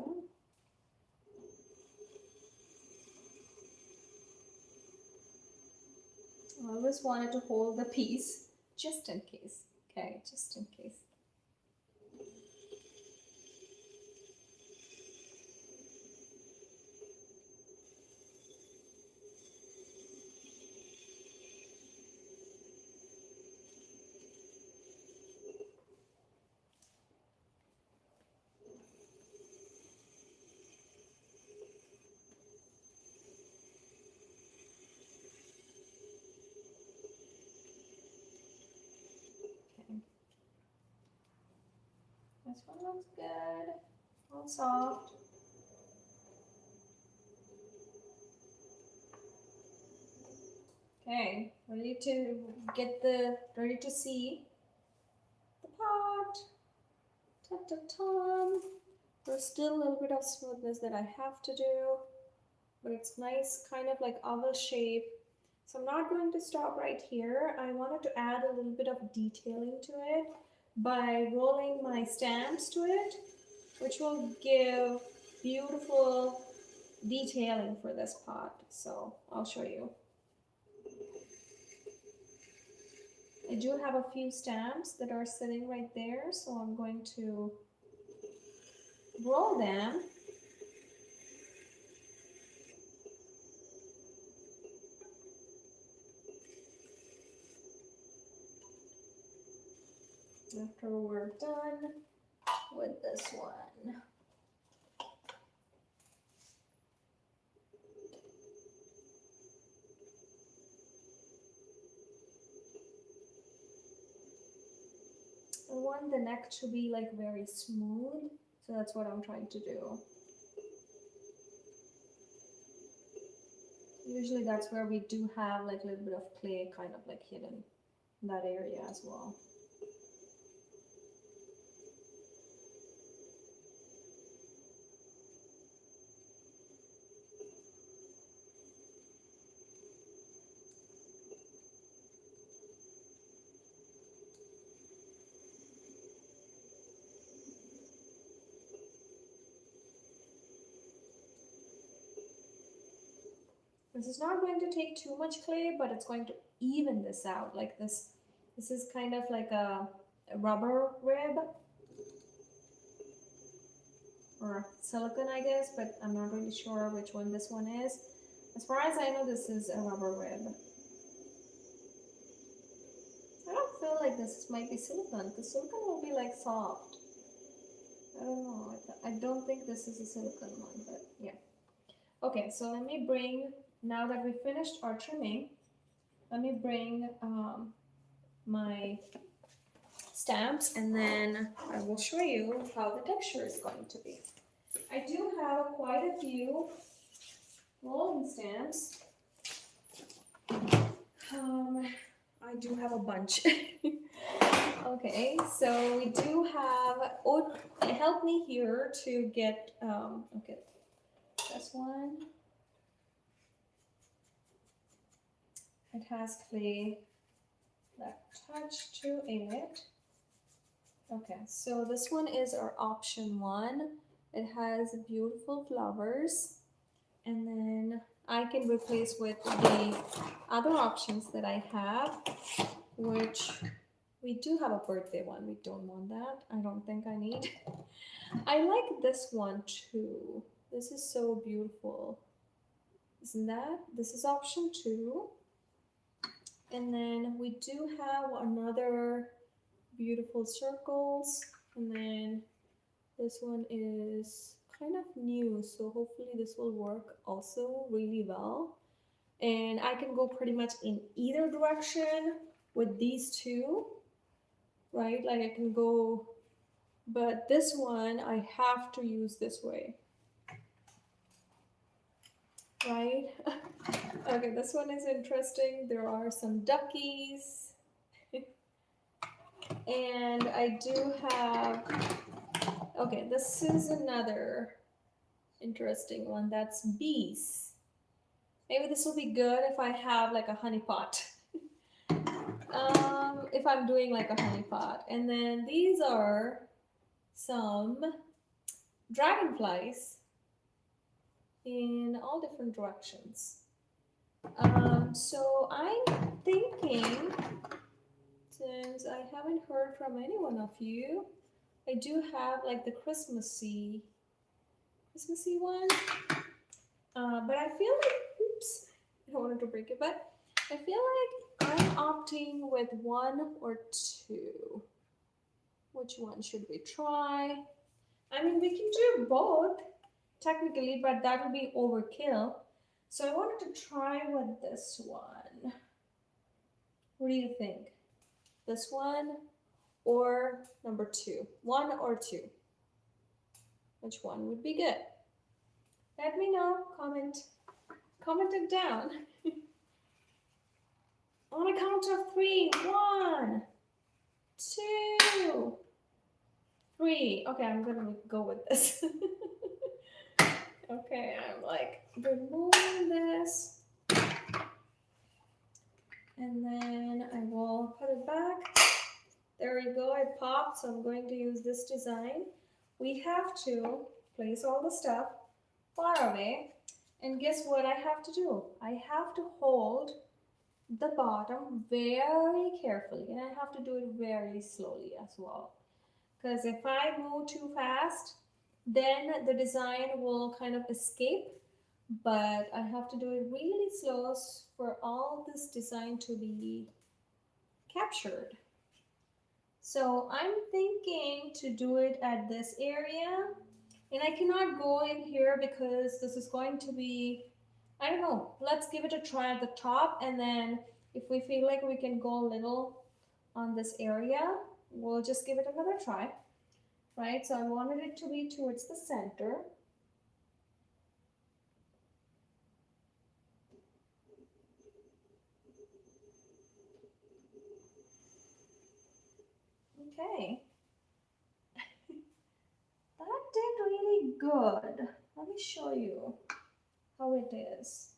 I always wanted to hold the piece just in case. Okay, just in case. Okay, this one looks good. All soft. Okay, ready to see the pot. Ta ta ta. There's still a little bit of smoothness that I have to do, but it's nice, kind of like oval shape. So I'm not going to stop right here. I wanted to add a little bit of detailing to it by rolling my stamps to it, which will give beautiful detailing for this pot. So I'll show you. I do have a few stamps that are sitting right there, so I'm going to roll them. After we're done with this one. I want the neck to be like very smooth, so that's what I'm trying to do. Usually that's where we do have like a little bit of clay kind of like hidden in that area as well. This is not going to take too much clay, but it's going to even this out. Like this is kind of like a rubber rib or silicone, I guess, but I'm not really sure which one this one is. As far as I know, this is a rubber rib. I don't feel like this might be silicone. The silicone will be like soft. I don't know. I don't think this is a silicone one, but yeah. Okay, so let me bring, now that we finished our trimming, let me bring my stamps and then I will show you how the texture is going to be. I do have quite a few rolling stamps. I do have a bunch. Okay, so we do have, oh, help me here to get, okay, this one. It has clay that touch to it. Okay, so this one is our option one. It has beautiful flowers, and then I can replace with the other options that I have, which we do have a birthday one. We don't want that. I don't think I need. I like this one too. This is so beautiful. Isn't that? This is option two. And then we do have another beautiful circles. And then this one is kind of new, so hopefully this will work also really well. And I can go pretty much in either direction with these two, right? Like I can go, but this one I have to use this way, right? Okay, this one is interesting. There are some duckies. And I do have, okay, this is another interesting one. That's bees. Maybe this will be good if I have like a honey pot. If I'm doing like a honey pot. And then these are some dragonflies in all different directions. So I'm thinking, since I haven't heard from any one of you, I do have like the Christmassy one. But I feel like, oops, I don't wanted to break it, but I feel like I'm opting with one or two. Which one should we try? I mean, we can do both technically, but that would be overkill. So I wanted to try with this one. What do you think? This one or number two? One or two? Which one would be good? Let me know. Comment it down. On a count of three. 1, 2, 3. Okay, I'm gonna go with this. Okay, I'm like removing this. And then I will put it back. There we go, it popped, so I'm going to use this design. We have to place all the stuff far away. And guess what I have to do? I have to hold the bottom very carefully, and I have to do it very slowly as well. Because if I move too fast, then the design will kind of escape, but I have to do it really slow for all this design to be captured. So I'm thinking to do it at this area, and I cannot go in here because this is going to be, I don't know, let's give it a try at the top, and then if we feel like we can go a little on this area, we'll just give it another try, right? So I wanted it to be towards the center. Okay. That did really good. Let me show you how it is.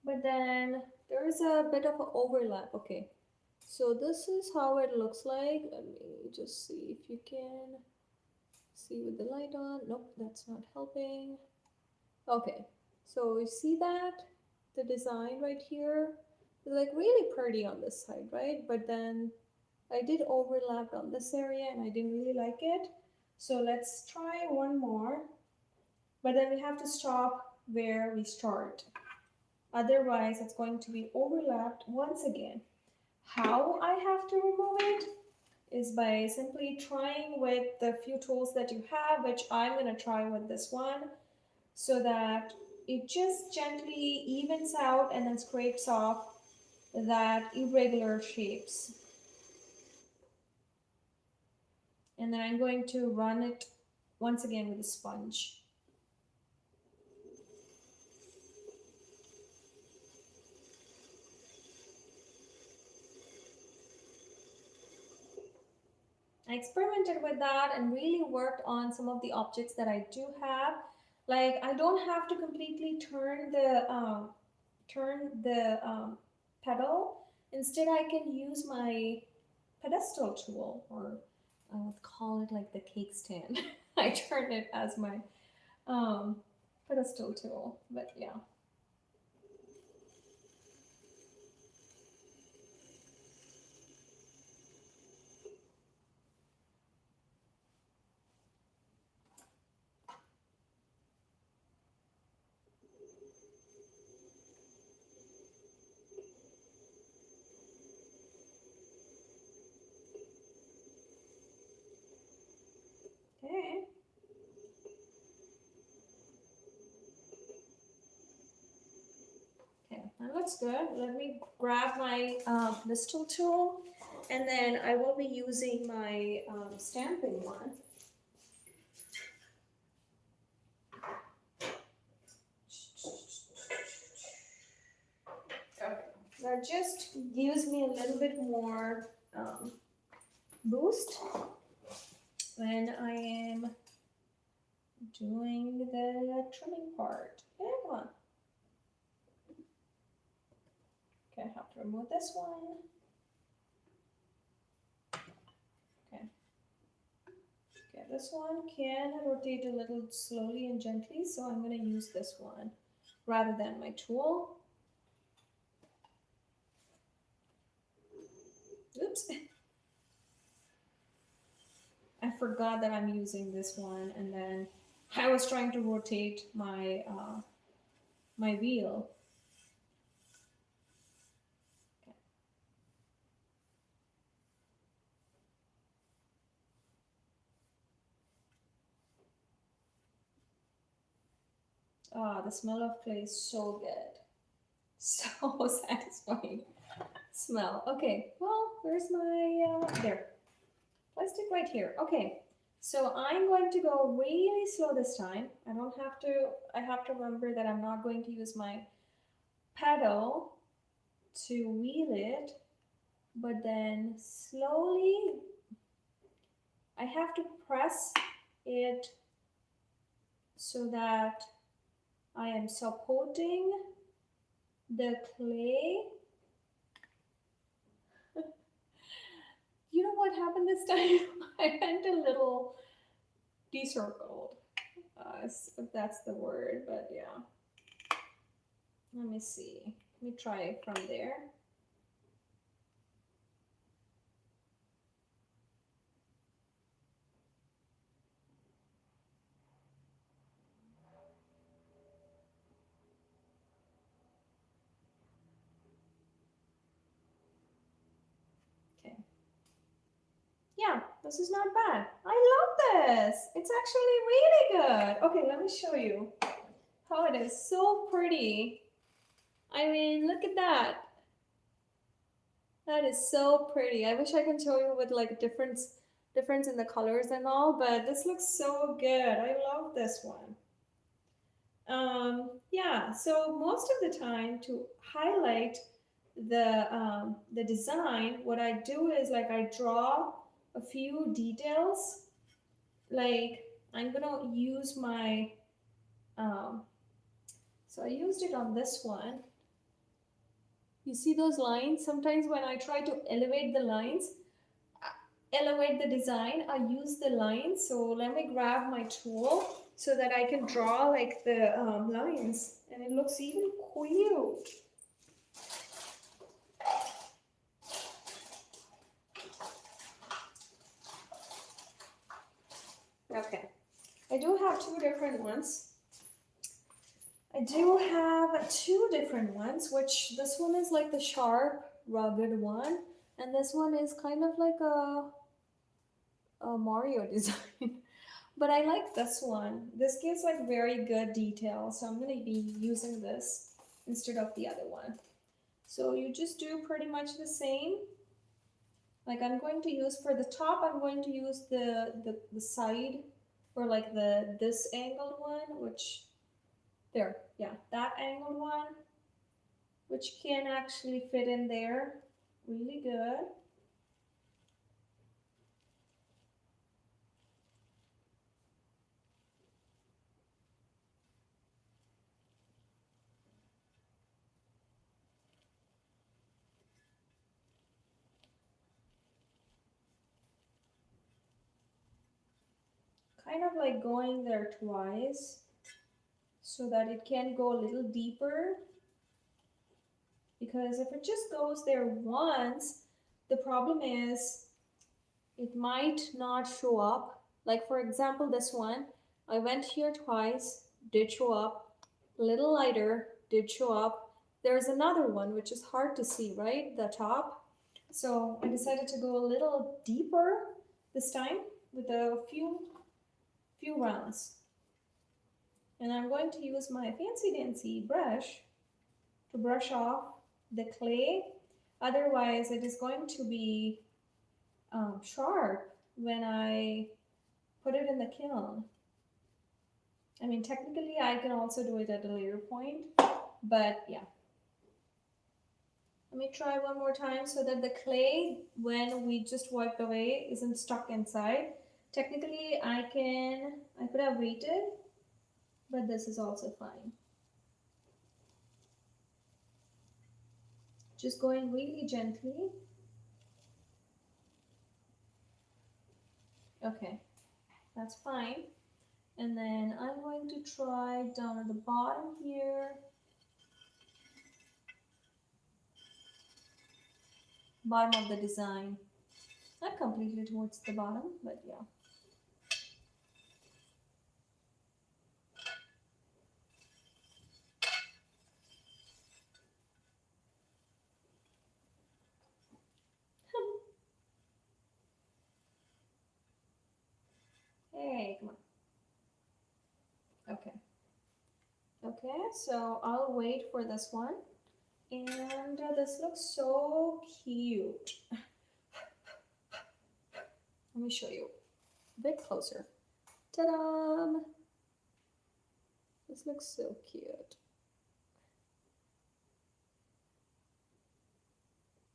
But then there is a bit of an overlap. Okay. So this is how it looks like. Let me just see if you can see with the light on. Nope, that's not helping. Okay. So you see that? the design right here is like really pretty on this side, right? But then I did overlap on this area and I didn't really like it. So let's try one more. But then we have to stop where we start. Otherwise, it's going to be overlapped once again. How I have to remove it is by simply trying with the few tools that you have, which I'm going to try with this one, so that it just gently evens out and then scrapes off that irregular shapes. And then I'm going to run it once again with a sponge. I experimented with that and really worked on some of the objects that I do have. Like I don't have to completely turn the pedal. Instead, I can use my pedestal tool, or I would call it like the cake stand. I turn it as my um, pedestal tool. But yeah. Okay. Okay, that looks good. Let me grab my distal tool, and then I will be using my stamping one. Okay. That just gives me a little bit more boost when I am doing the trimming part. Okay, come on. Okay, I have to remove this one. Okay. Okay, this one can rotate a little slowly and gently, so I'm going to use this one rather than my tool. Oops. I forgot that I'm using this one, and then I was trying to rotate my wheel. Okay. Ah, the smell of clay is so good. So satisfying smell. Okay, well, where's my, there. Plastic right here. Okay, so I'm going to go really slow this time. I have to remember that I'm not going to use my pedal to wheel it, but then slowly I have to press it so that I am supporting the clay. You know what happened this time? I went a little decircled, if that's the word, but yeah. Let me see. Let me try it from there. Okay. Yeah, this is not bad. I love this. It's actually really good. Okay, let me show you how it is. So pretty. I mean, look at that. That is so pretty. I wish I can show you with like a difference in the colors and all, but this looks so good. I love this one. Yeah, so most of the time to highlight the design, what I do is like I draw a few details. Like I'm gonna use my um, so I used it on this one. You see those lines? Sometimes when I try to elevate the lines, elevate the design, I use the lines. So let me grab my tool so that I can draw like the lines, and it looks even cute. Okay, I do have two different ones. Which this one is like the sharp, rugged one, and this one is kind of like a Mario design. But I like this one. This gives like very good detail, so I'm going to be using this instead of the other one. So you just do pretty much the same. Like I'm going to use for the top, I'm going to use the side or like this angled one, which there, yeah, that angled one, which can actually fit in there really good. Kind of like going there twice so that it can go a little deeper, because if it just goes there once, the problem is it might not show up. Like for example, this one, I went here twice, did show up, a little lighter, did show up. There's another one which is hard to see, right? The top. So I decided to go a little deeper this time with a few rounds. And I'm going to use my fancy dancy brush to brush off the clay. Otherwise, it is going to be sharp when I put it in the kiln. I mean, technically, I can also do it at a later point, but yeah. Let me try one more time so that the clay, when we just wiped away, isn't stuck inside. Technically, I could have waited, but this is also fine. Just going really gently. Okay, that's fine. And then I'm going to try down at the bottom here. Bottom of the design. Not completely towards the bottom, but yeah. Hey, come on. Okay. Okay, so I'll wait for this one. And this looks so cute. Let me show you a bit closer. Ta-da! This looks so cute.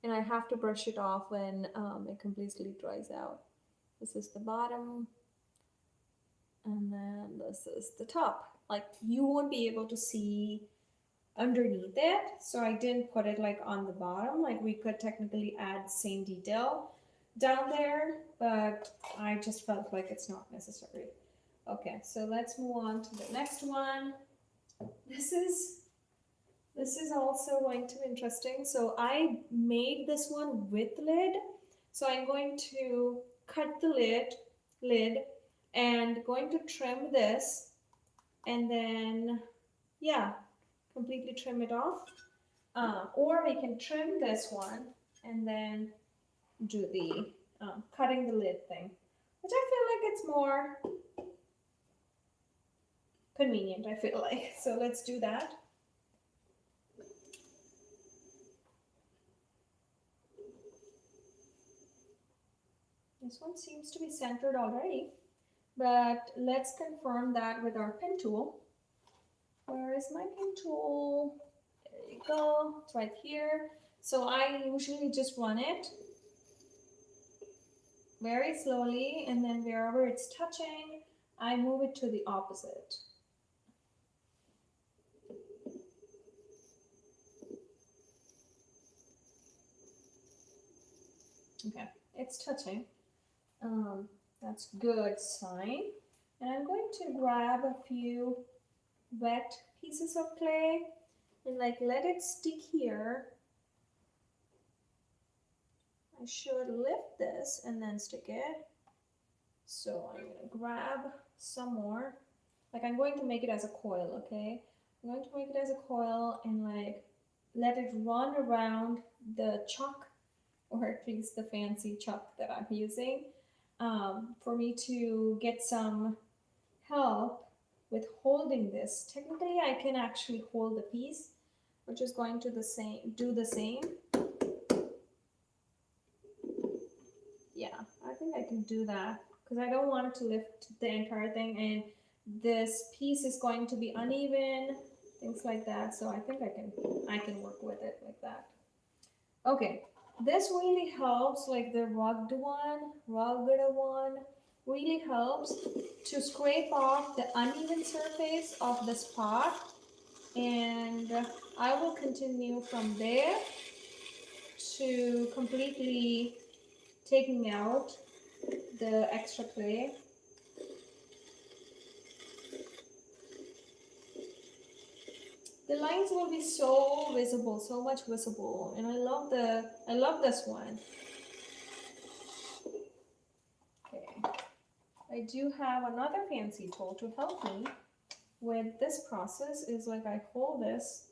And I have to brush it off when it completely dries out. This is the bottom. And then this is the top. Like you won't be able to see underneath it, so I didn't put it like on the bottom. Like we could technically add the same detail down there, but I just felt like it's not necessary. Okay, so let's move on to the next one. This is also going to be interesting. So I made this one with lid, so I'm going to cut the lid and going to trim this, and then yeah, completely trim it off. Or we can trim this one and then do the cutting the lid thing, which I feel like it's more convenient, I feel like. So let's do that. This one seems to be centered already, but let's confirm that with our pen tool. Where is my pen tool? There you go, it's right here. So I usually just run it very slowly, and then wherever it's touching, I move it to the opposite. Okay, it's touching. That's good sign. And I'm going to grab a few wet pieces of clay and like let it stick here. I should lift this and then stick it. So I'm gonna grab some more. Like I'm going to make it as a coil, okay? I'm going to make it as a coil and like let it run around the chuck, or at least the fancy chuck that I'm using, for me to get some help with holding this. Technically, I can actually hold the piece, which is going to do the same. Yeah, I think I can do that because I don't want it to lift the entire thing, and this piece is going to be uneven, things like that. So I think I can work with it like that. Okay, this really helps, like the rugged one really helps to scrape off the uneven surface of this pot, and I will continue from there to completely taking out the extra clay. The lines will be so visible, so much visible, and I love this one. Okay, I do have another fancy tool to help me with this process. Is like I hold this.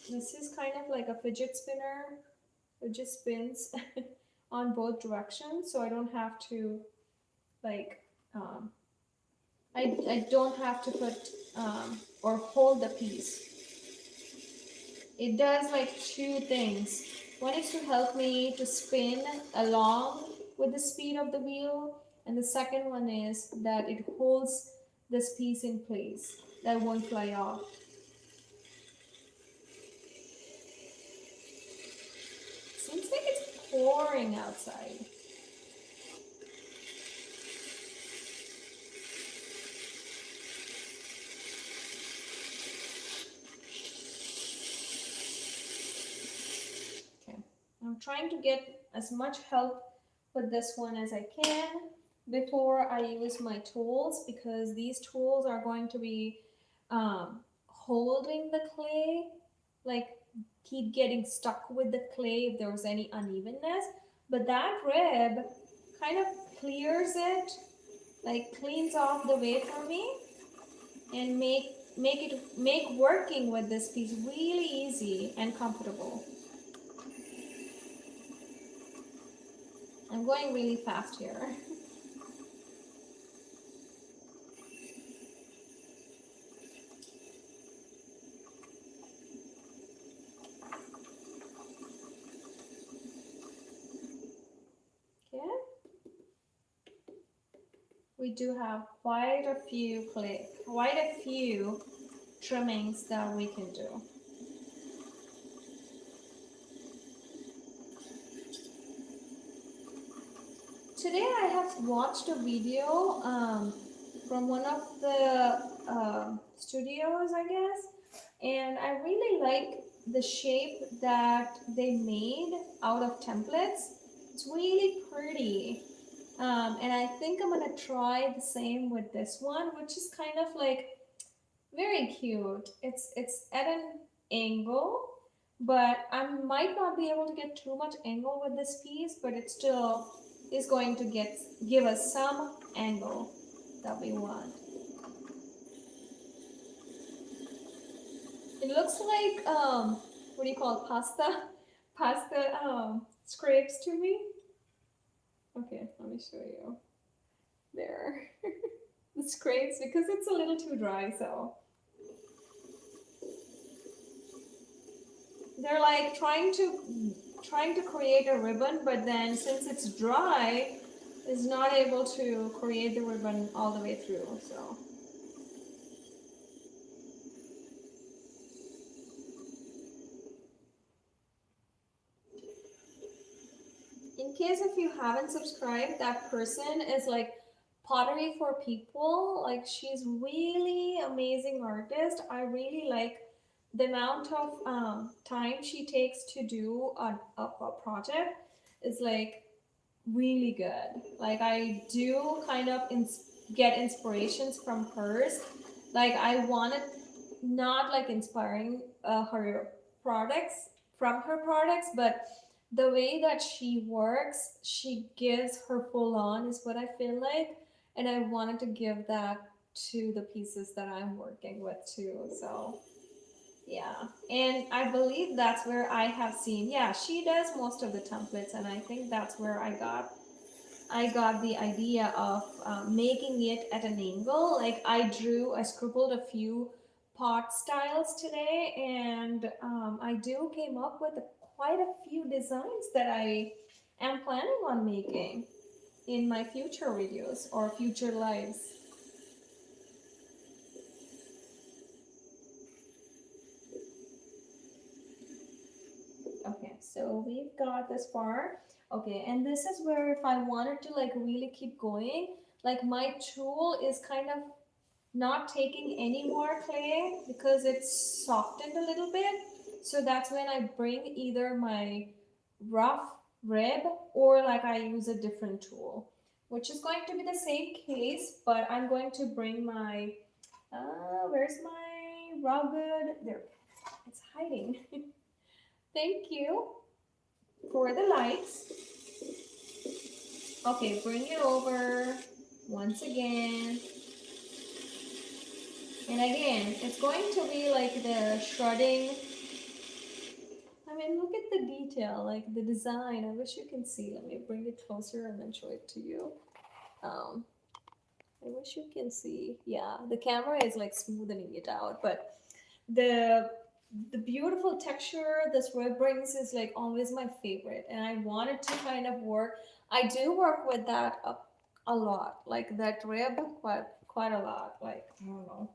This is kind of like a fidget spinner. It just spins on both directions, so I don't have to like um, I don't have to put or hold the piece. It does like two things. One is to help me to spin along with the speed of the wheel, and the second one is that it holds this piece in place that won't fly off. Seems like it's pouring outside. Okay, I'm trying to get as much help with this one as I can before I use my tools, because these tools are going to be holding the clay, like keep getting stuck with the clay if there was any unevenness. But that rib kind of clears it, like cleans off the way for me, and make working with this piece really easy and comfortable. I'm going really fast here. Okay. We do have quite a few trimmings that we can do. Today I have watched a video from one of the studios, I guess, and I really like the shape that they made out of templates. It's really pretty. And I think I'm gonna try the same with this one, which is kind of like very cute. It's at an angle, but I might not be able to get too much angle with this piece, but it still is going to give us some angle that we want. It looks like what do you call it? Pasta scrapes to me. Okay, let me show you. There. The scrapes, because it's a little too dry, so they're like trying to create a ribbon, but then since it's dry, is not able to create the ribbon all the way through. So in case if you haven't subscribed, that person is like Pottery for People. Like she's really amazing artist. I really like the amount of time she takes to do a project is like really good. Like I do kind of get inspirations from hers, Like I wanted not like inspiring her products from her products, but the way that she works, she gives her full on is what I feel like, and I wanted to give that to the pieces that I'm working with too. So yeah, and I believe that's where I have seen. Yeah, she does most of the templates, and I think that's where I got the idea of making it at an angle. Like I scribbled a few pot styles today, and I do came up with quite a few designs that I am planning on making in my future videos or future lives. Okay, so we've got this far. Okay, and this is where if I wanted to like really keep going, like my tool is kind of not taking any more clay because it's softened a little bit. So that's when I bring either my rough rib or like I use a different tool, which is going to be the same case, but I'm going to bring my, where's my rugged, there, it's hiding. Thank you for the lights. Okay, bring it over once again. And again, it's going to be like the shredding. I mean, look at the detail, like the design. I wish you can see. Let me bring it closer and then show it to you. Um, I wish you can see. Yeah, the camera is like smoothing it out, but the the beautiful texture this rib brings is like always my favorite, and I wanted to kind of work. I do work with that a lot, like that rib, quite a lot. Like I don't know,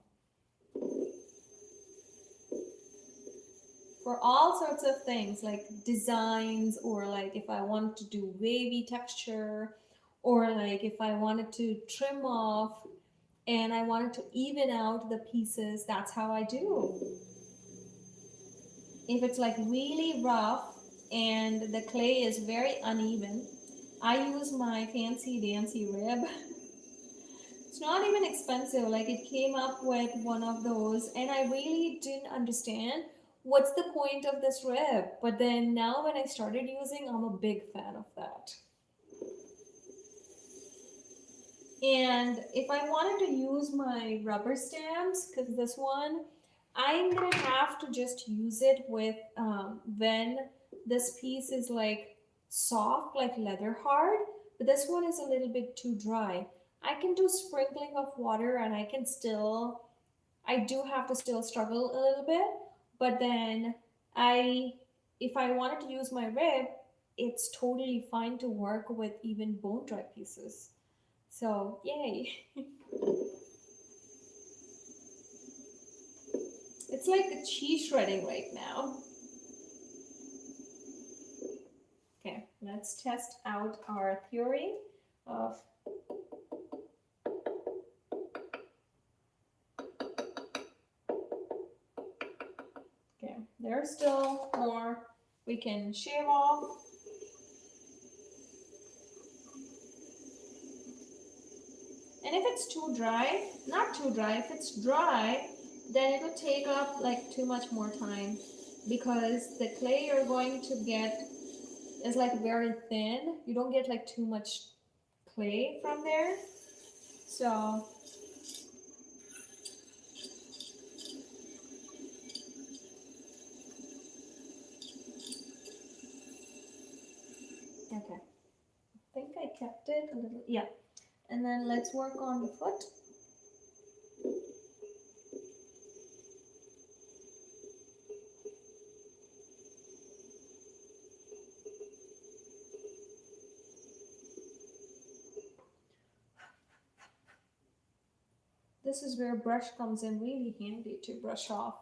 for all sorts of things like designs, or like if I want to do wavy texture, or like if I wanted to trim off and I wanted to even out the pieces, that's how I do. If it's like really rough and the clay is very uneven, I use my fancy dancy rib. It's not even expensive. Like it came up with one of those, and I really didn't understand what's the point of this rib. But then now when I started using, I'm a big fan of that. And if I wanted to use my rubber stamps, because this one, I'm gonna have to just use it with when this piece is like soft, like leather hard, but this one is a little bit too dry. I can do sprinkling of water and I can still, I do have to still struggle a little bit, but then I, if I wanted to use my rib, it's totally fine to work with even bone dry pieces. So, yay. It's like the cheese shredding right now. Okay, let's test out our theory of. Okay, there's still more we can shave off. And if it's too dry, not too dry, if it's dry, then it will take up like too much more time, because the clay you're going to get is like very thin. You don't get like too much clay from there. So okay, I think I kept it a little, yeah. And then let's work on the foot. This is where brush comes in really handy to brush off.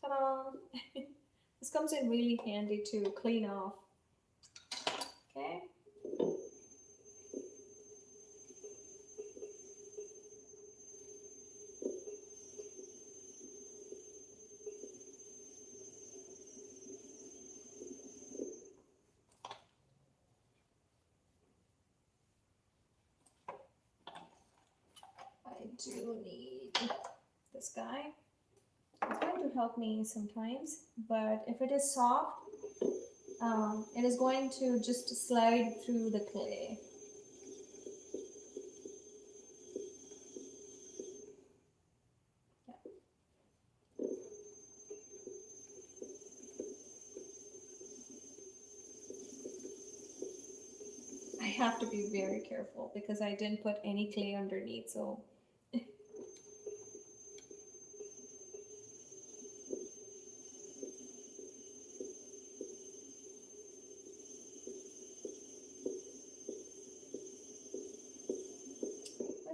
Ta-da! This comes in really handy to clean off. Okay. I do need this guy. It's going to help me sometimes, but if it is soft, it is going to just slide through the clay. I have to be very careful because I didn't put any clay underneath, so but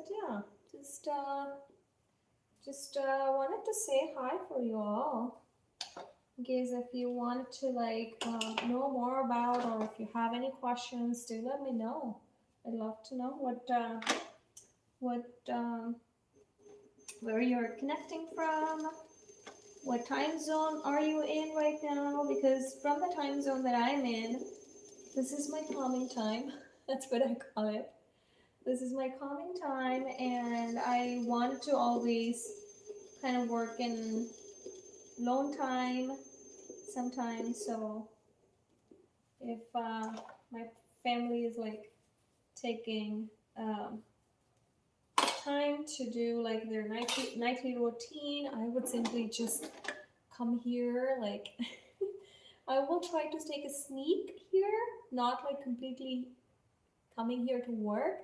yeah, just wanted to say hi for you all. In case if you want to know more about, or if you have any questions, do let me know. I'd love to know what where you're connecting from. What time zone are you in right now? Because from the time zone that I'm in, this is my calming time. That's what I call it. This is my calming time, and I want to always kind of work in lone time sometimes. So if my family is like taking time to do like their nightly routine, I would simply just come here. Like I will try to take a sneak here, not like completely coming here to work.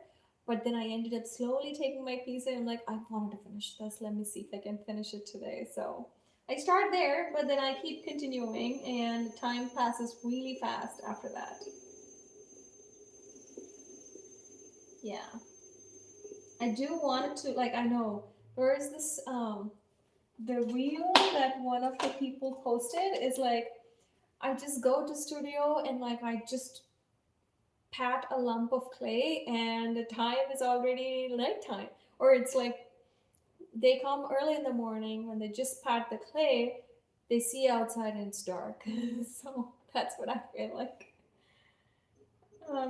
But then I ended up slowly taking my pizza and I'm like, I wanted to finish this. Let me see if I can finish it today. So I start there, but then I keep continuing and time passes really fast after that. Yeah. I do want to like I know there is this the reel that one of the people posted is like I just go to studio and like I just pat a lump of clay and the time is already nighttime. Or it's like they come early in the morning when they just pat the clay, they see outside and it's dark. So that's what I feel like.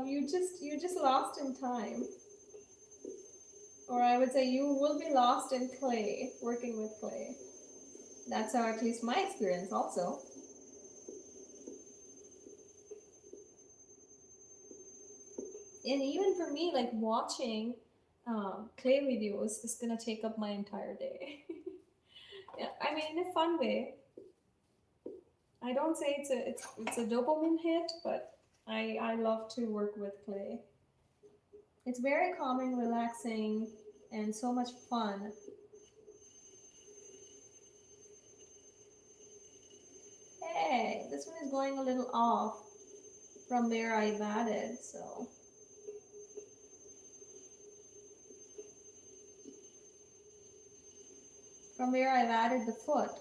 You just lost in time. Or I would say you will be lost in clay, working with clay. That's how at least my experience also. And even for me, like watching clay videos is gonna take up my entire day. Yeah, I mean in a fun way. I don't say it's a dopamine hit, but I love to work with clay. It's very calming, relaxing, and so much fun. Hey, this one is going a little off from where I've added, so from where I've added the foot.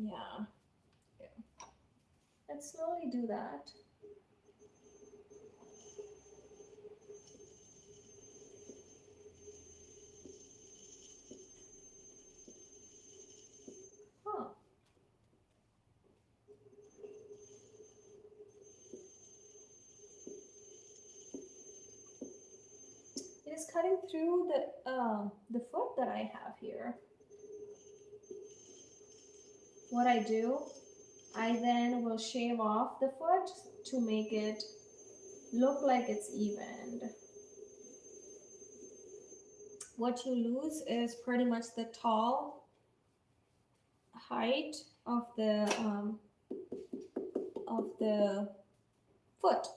Yeah, let's slowly do that. Huh. It is cutting through the foot that I have here. What I do, I then will shave off the foot to make it look like it's evened. What you lose is pretty much the tall height of the foot.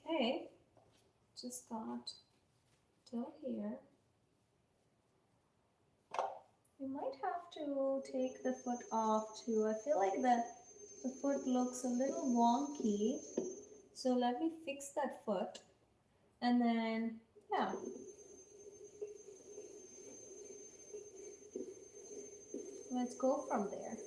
Okay, just got till here. You might have to take the foot off too. I feel like the foot looks a little wonky. So let me fix that foot and then, yeah. Let's go from there.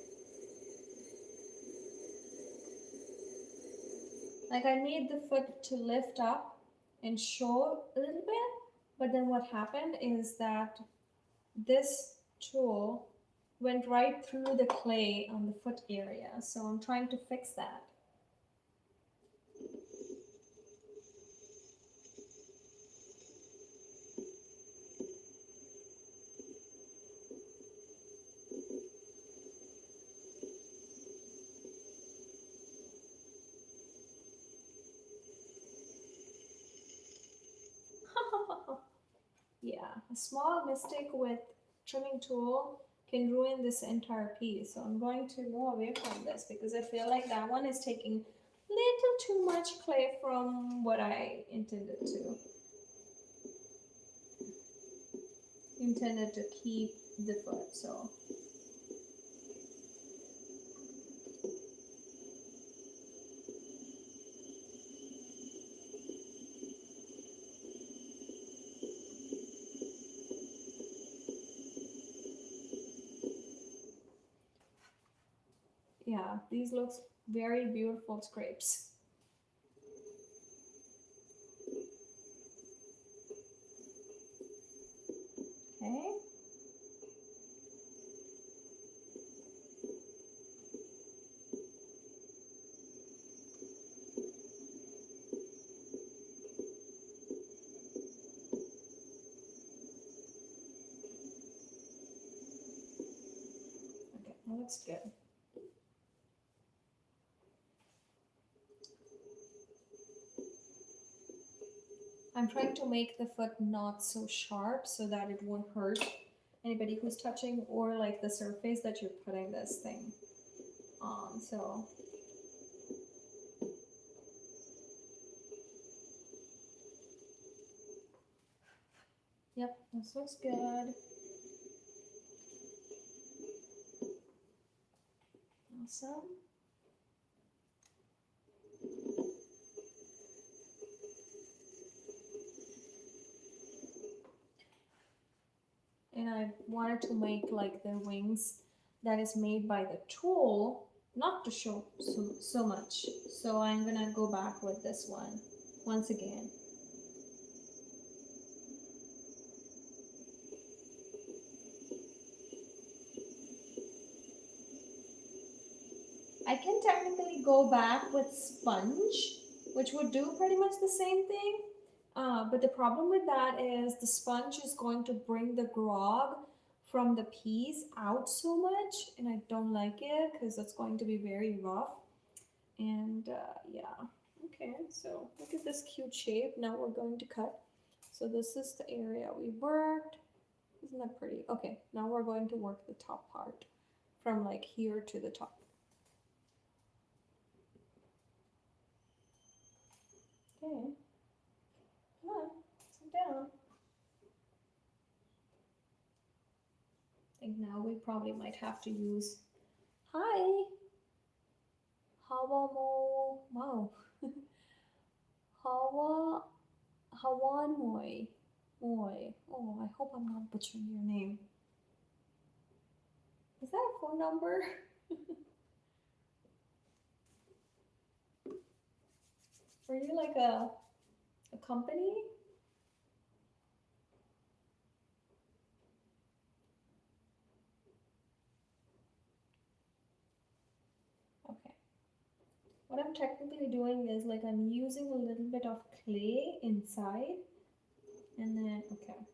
Like I made the foot to lift up and show a little bit, but then what happened is that this tool went right through the clay on the foot area. So I'm trying to fix that. Yeah, a small mistake with trimming tool can ruin this entire piece. So I'm going to move away from this because I feel like that one is taking little too much clay from what I intended to keep the foot. So yeah, these looks very beautiful scrapes. Okay. Okay, that looks good. I'm trying to make the foot not so sharp so that it won't hurt anybody who's touching or like the surface that you're putting this thing on. So yep, this looks good. Awesome. And I wanted to make like the wings that is made by the tool not to show so much. So I'm gonna go back with this one once again. I can technically go back with sponge, which would do pretty much the same thing. But the problem with that is the sponge is going to bring the grog from the piece out so much, and I don't like it because it's going to be very rough. And yeah, okay, so look at this cute shape. Now we're going to cut. So this is the area we worked. Isn't that pretty? Okay, now we're going to work the top part from like here to the top. Okay, come on, sit down. I think now we probably might have to use, hi, Hawa mo, wow, Hawa, Hawan Moy, Moy. Oh, I hope I'm not butchering your name. Is that a phone number? Are you like a company? Okay. What I'm technically doing is like I'm using a little bit of clay inside and then, okay.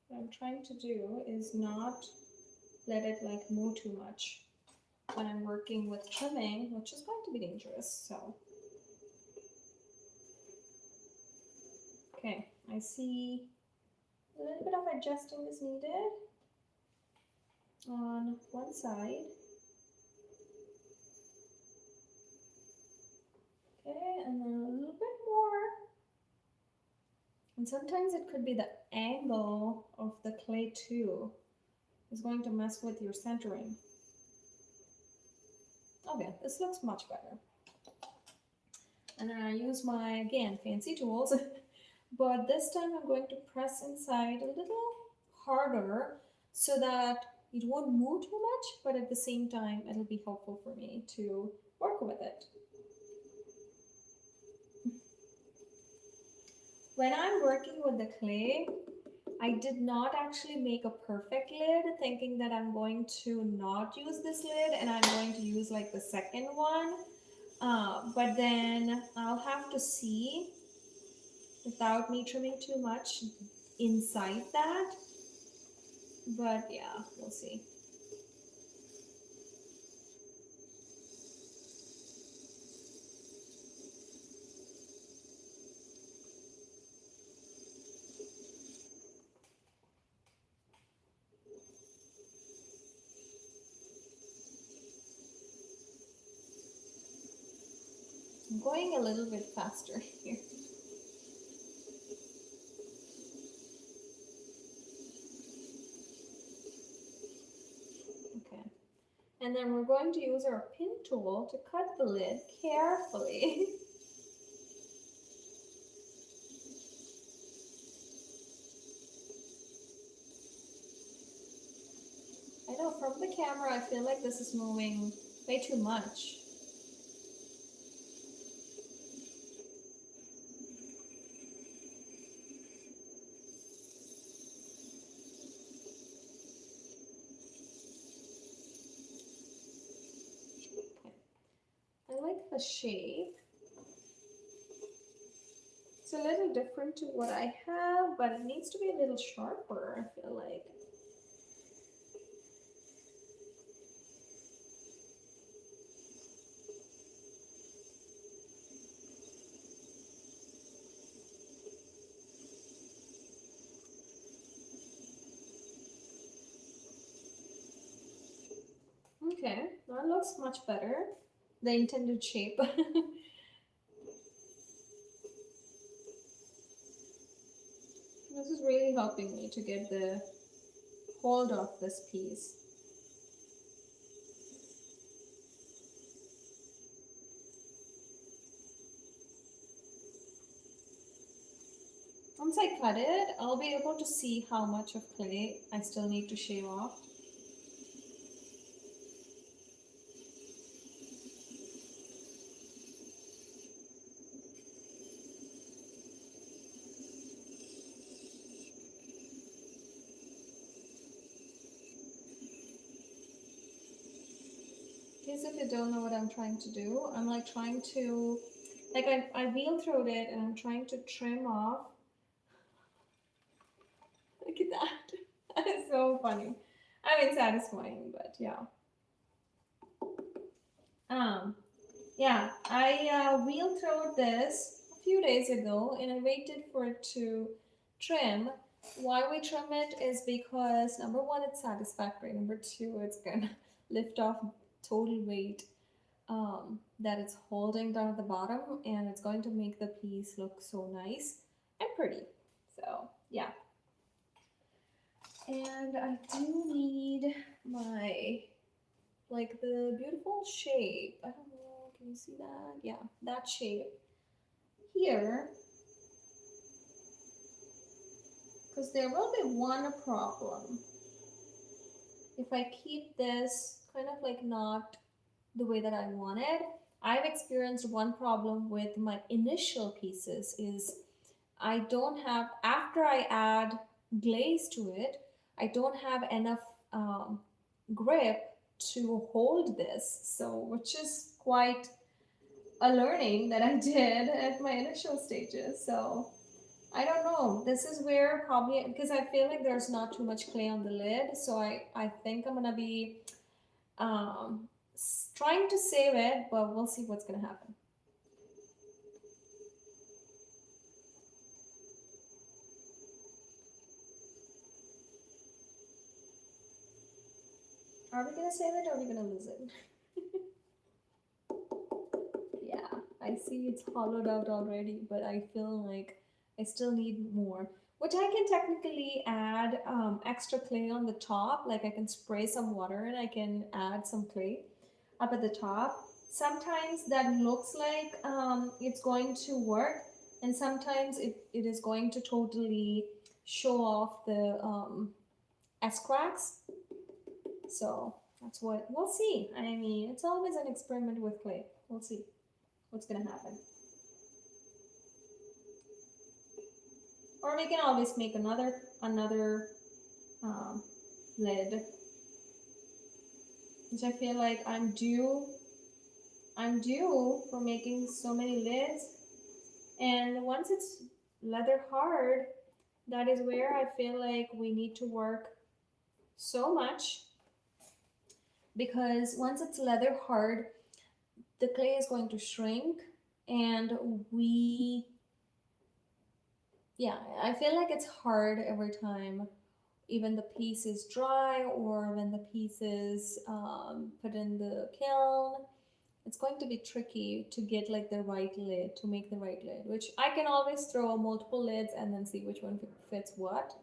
What I'm trying to do is not let it like move too much when I'm working with trimming, which is going to be dangerous, so. Okay, I see a little bit of adjusting is needed on one side. Okay, and then a little bit more. And sometimes it could be the angle of the clay too is going to mess with your centering. Okay, this looks much better. And then I use my, again, fancy tools, but this time I'm going to press inside a little harder so that it won't move too much, but at the same time, it'll be helpful for me to work with it. When I'm working with the clay, I did not actually make a perfect lid, thinking that I'm going to not use this lid and I'm going to use like the second one. But then I'll have to see without me trimming too much inside that. But yeah, we'll see. I'm going a little bit faster here. Okay. And then we're going to use our pin tool to cut the lid carefully. I know from the camera, I feel like this is moving way too much. Okay. I like the shape. It's a little different to what I have, but it needs to be a little sharper, I feel like. Okay, that looks much better. The intended shape. This is really helping me to get the hold of this piece. Once I cut it, I'll be able to see how much of clay I still need to shave off. In case if you don't know what I'm trying to do, I'm like trying to, like I wheel through it and I'm trying to trim off. Look at that. That is so funny. I mean, satisfying, but yeah. Um, yeah, I wheel through this a few days ago and I waited for it to trim. Why we trim it is because number one, it's satisfactory. Number two, it's gonna lift off total weight that it's holding down at the bottom, and it's going to make the piece look so nice and pretty. So yeah, and I do need my like the beautiful shape. I don't know, can you see that? Yeah, that shape here, because there will be one problem if I keep this kind of like not the way that I wanted. I've experienced one problem with my initial pieces is I don't have, after I add glaze to it, I don't have enough grip to hold this. So, which is quite a learning that I did at my initial stages. So, I don't know. This is where probably, because I feel like there's not too much clay on the lid. So, I think I'm going to be um, trying to save it, but we'll see what's going to happen. Are we going to save it or are we going to lose it? Yeah, I see it's hollowed out already, but I feel like I still need more. Which I can technically add extra clay on the top. Like I can spray some water and I can add some clay up at the top. Sometimes that looks like it's going to work, and sometimes it is going to totally show off the S cracks. So that's what we'll see. I mean, it's always an experiment with clay. We'll see what's gonna happen. Or we can always make another um, lid, which I feel like I'm due for making so many lids. And once it's leather hard, that is where I feel like we need to work so much, because once it's leather hard, the clay is going to shrink, and we yeah, I feel like it's hard every time, even the piece is dry or when the piece is put in the kiln. It's going to be tricky to get like the right lid, to make the right lid, which I can always throw multiple lids and then see which one fits what,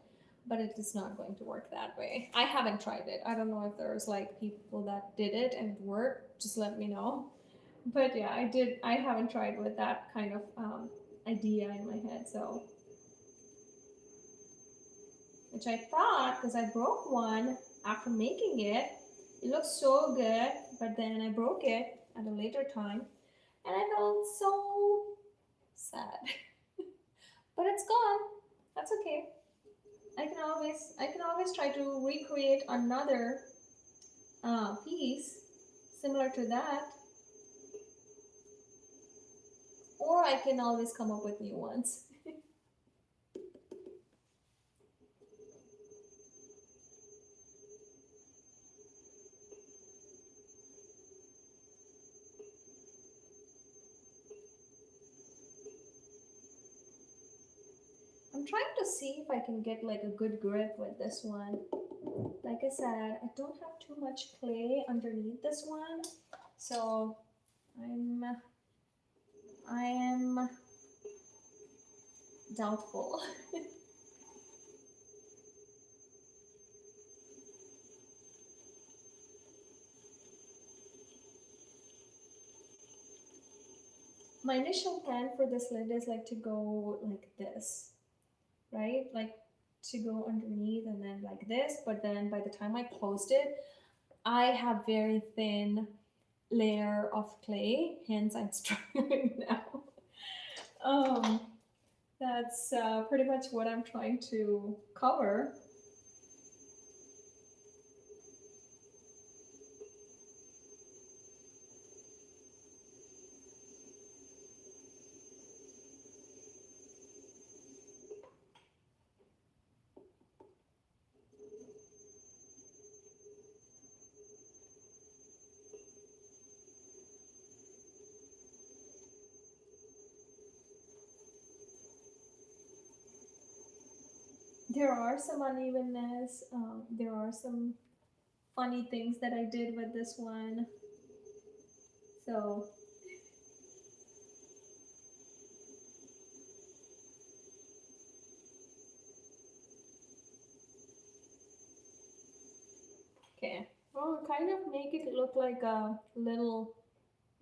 but it is not going to work that way. I haven't tried it. I don't know if there's like people that did it and it worked. Just let me know. But yeah, I haven't tried with that kind of idea in my head. So, which I thought, because I broke one after making it, it looked so good, but then I broke it at a later time, and I felt so sad. But it's gone. That's okay. I can always try to recreate another piece similar to that, or I can always come up with new ones. I'm trying to see if I can get like a good grip with this one. Like I said, I don't have too much clay underneath this one, so I'm I am doubtful. My initial plan for this lid is like to go like this, right? Like to go underneath and then like this, but then by the time I closed it, I have very thin layer of clay, hence I'm struggling now. Um, that's pretty much what I'm trying to cover. There are some unevenness. There are some funny things that I did with this one. So, okay. Well, kind of make it look like a little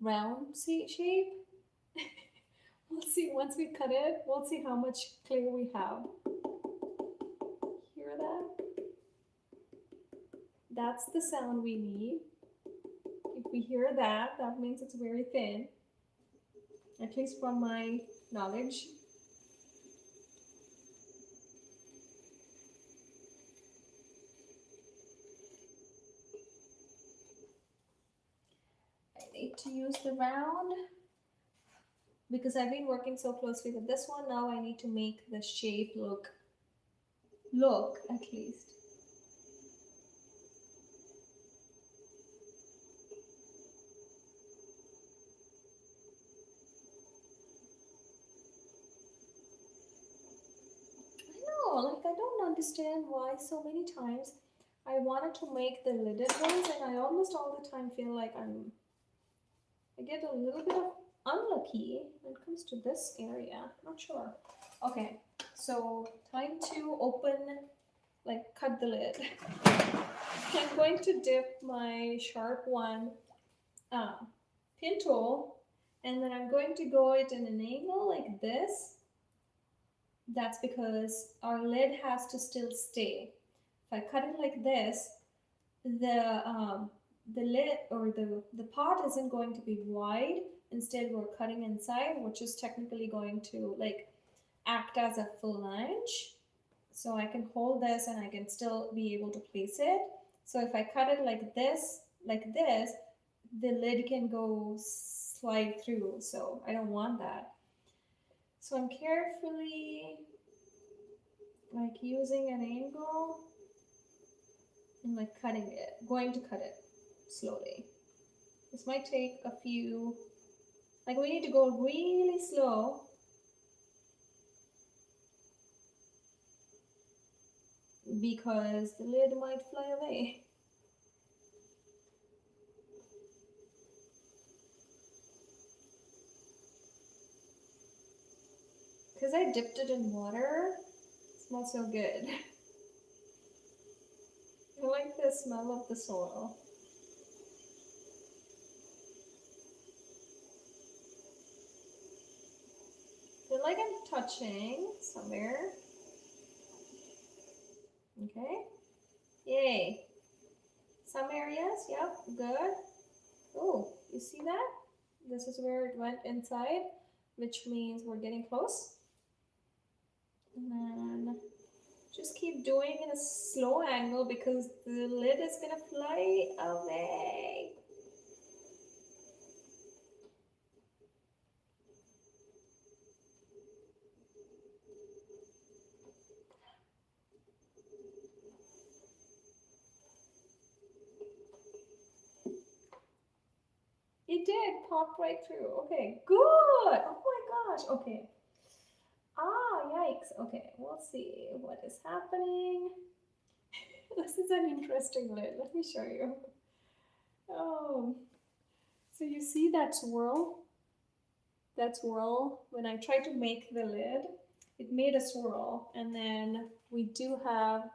round shape. We'll see once we cut it. We'll see how much clay we have. Hear that? That's the sound we need. If we hear that, that means it's very thin, at least from my knowledge. I need to use the round because I've been working so closely with this one. Now I need to make the shape look at least. I know, like I don't understand why so many times I wanted to make the lidded ones, and I almost all the time feel like I get a little bit of unlucky when it comes to this area. Not sure. Okay, so time to open, like cut the lid. I'm going to dip my sharp one uh, pin tool, and then I'm going to go it in an angle like this. That's because our lid has to still stay. If I cut it like this, the lid or the pot isn't going to be wide. Instead, we're cutting inside, which is technically going to like act as a flange. So I can hold this and I can still be able to place it. So if I cut it like this, the lid can go slide through. So I don't want that. So I'm carefully like using an angle and like cutting it, going to cut it slowly. This might take a few, like we need to go really slow because the lid might fly away. Because I dipped it in water, it smells so good. I like the smell of the soil. I feel like I'm touching somewhere. Okay. Yay. Some areas, yep, good. Oh, you see that? This is where it went inside, which means we're getting close. And then just keep doing in a slow angle because the lid is gonna fly away. It did pop right through. Okay, good. Oh my gosh. Okay. Ah, yikes. Okay, we'll see what is happening. This is an interesting lid. Let me show you. Oh, so you see that swirl? That swirl, when I tried to make the lid, it made a swirl. And then we do have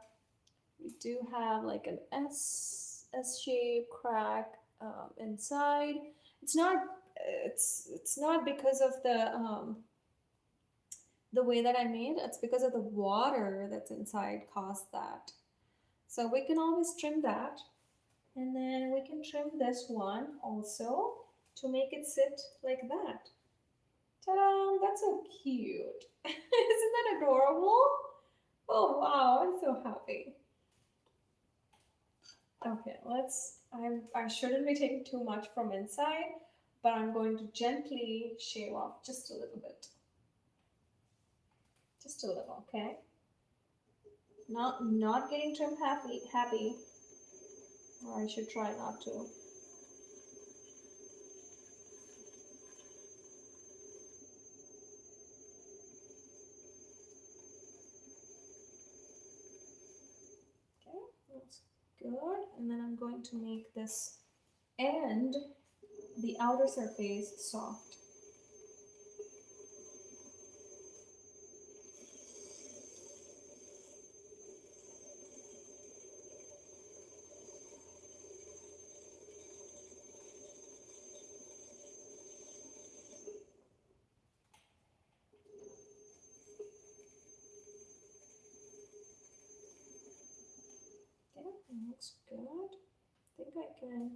like an S shape crack inside. It's not it's not because of the way that I made. It's because of the water that's inside caused that. So we can always trim that, and then we can trim this one also to make it sit like that. Ta-da! That's so cute. Isn't that adorable? Oh wow, I'm so happy. Okay, I shouldn't be taking too much from inside, but I'm going to gently shave off just a little bit. Just a little, okay? Not getting trim happy, or I should try not to. Okay, that's good. And then I'm going to make this end, the outer surface, soft. Okay, that looks good. I think I can,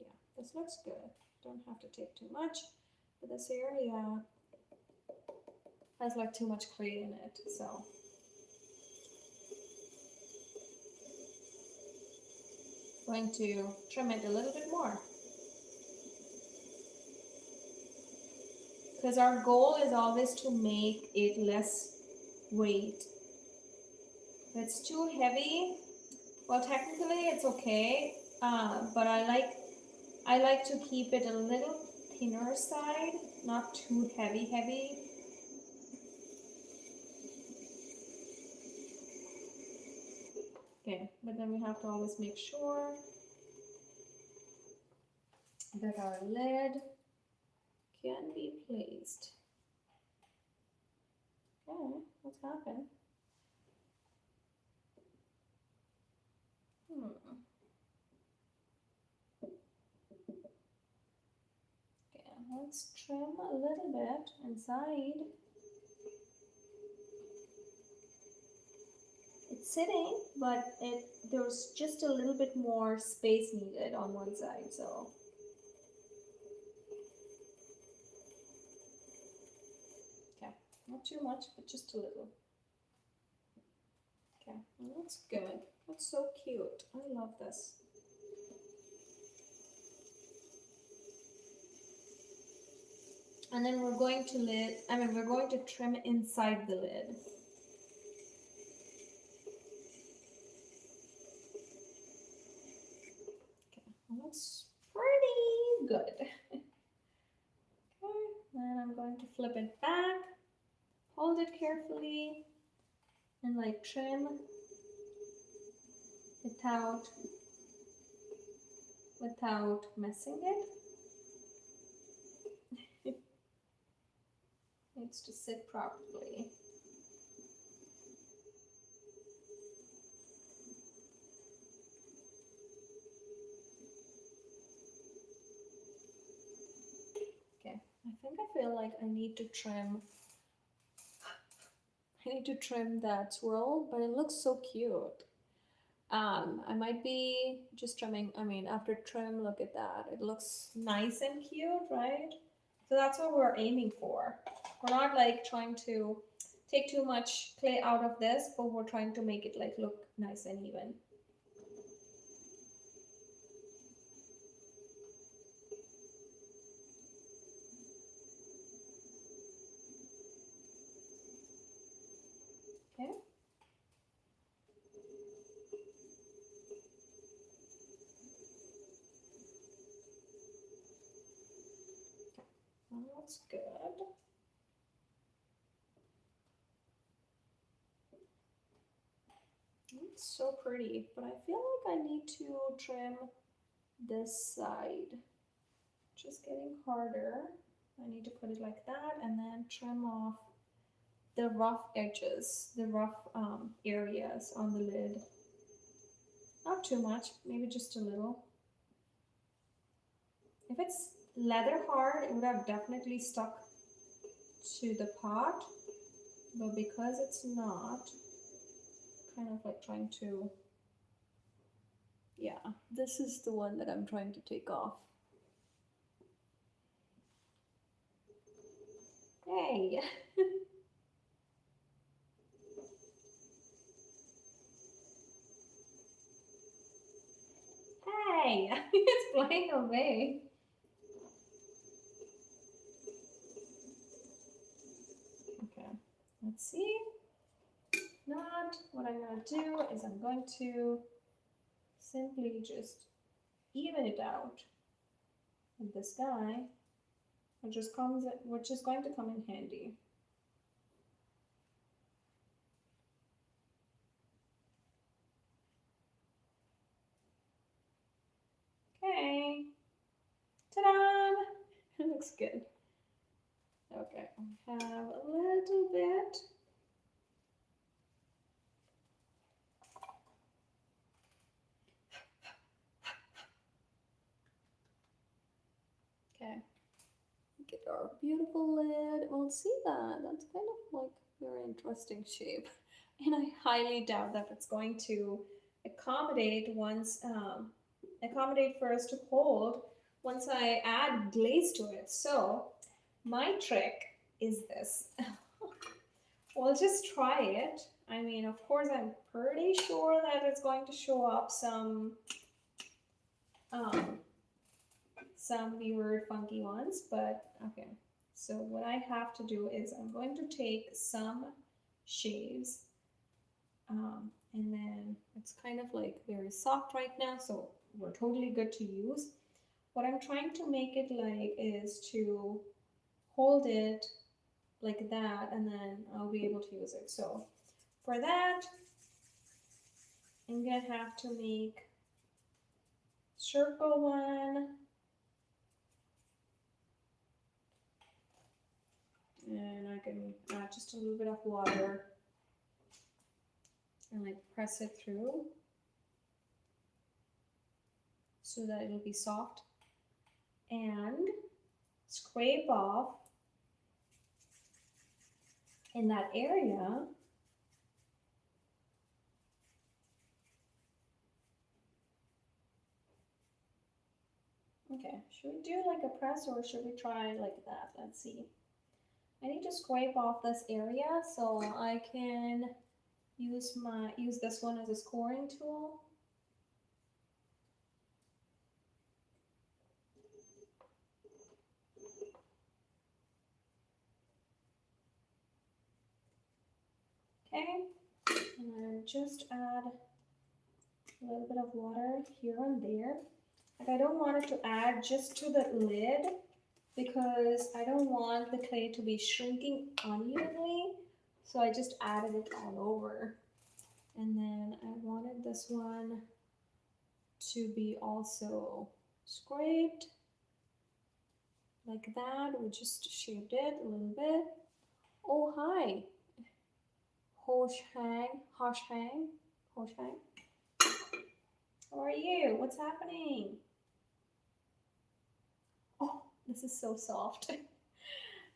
yeah, this looks good. Don't have to take too much, but this area has like too much clay in it, so. Going to trim it a little bit more. Because our goal is always to make it less weight. If it's too heavy, well, technically it's okay, but I like to keep it a little thinner side, not too heavy. Okay, but then we have to always make sure that our lid can be placed. Okay, what's happened? Okay, let's trim a little bit inside. It's sitting, but there's just a little bit more space needed on one side, so. Okay, not too much, but just a little. Okay, well, that's good. That's so cute. I love this. And then we're going to trim inside the lid. Okay, well, that's pretty good. Okay, then I'm going to flip it back, hold it carefully, and like trim without messing it. It needs to sit properly. Okay, I think I feel like I need to trim that swirl, but it looks so cute. I might be just trimming, after trim, look at that. It looks nice and cute, right? So that's what we're aiming for. We're not like trying to take too much clay out of this, but we're trying to make it like look nice and even. Okay. Well, that's good. It's so pretty, but I feel like I need to trim this side. Just getting harder. I need to put it like that and then trim off the rough edges, the rough areas on the lid. Not too much, maybe just a little. If it's leather hard, it would have definitely stuck to the pot, but because it's not, kind of like trying to, yeah, this is the one that I'm trying to take off. Hey! Hey! It's flying away. Okay, let's see. Not what I'm going to do is I'm going to simply just even it out with this guy, which is going to come in handy. Okay, ta-da! It looks good. Okay, I have a little bit. Okay, get our beautiful lid. We'll see that. That's kind of like a very interesting shape. And I highly doubt that it's going to accommodate for us to hold once I add glaze to it. So my trick is this. We'll just try it. I mean, of course, I'm pretty sure that it's going to show up some weird funky ones, but okay. So what I have to do is I'm going to take some shaves, and then it's kind of like very soft right now, so we're totally good to use. What I'm trying to make it like is to hold it like that, and then I'll be able to use it. So for that, I'm gonna have to make circle one, and I can add just a little bit of water and like press it through so that it'll be soft, and scrape off in that area Okay, should we do like a press or should we try like that? Let's see. I need to scrape off this area so I can use this one as a scoring tool. Okay, and then just add a little bit of water here and there. Like I don't want it to add just to the lid because I don't want the clay to be shrinking unevenly. So I just added it all over. And then I wanted this one to be also scraped like that. We just shaped it a little bit. Oh, hi. Hoshang. Hoshang. Hoshang. How are you? What's happening? Oh, this is so soft.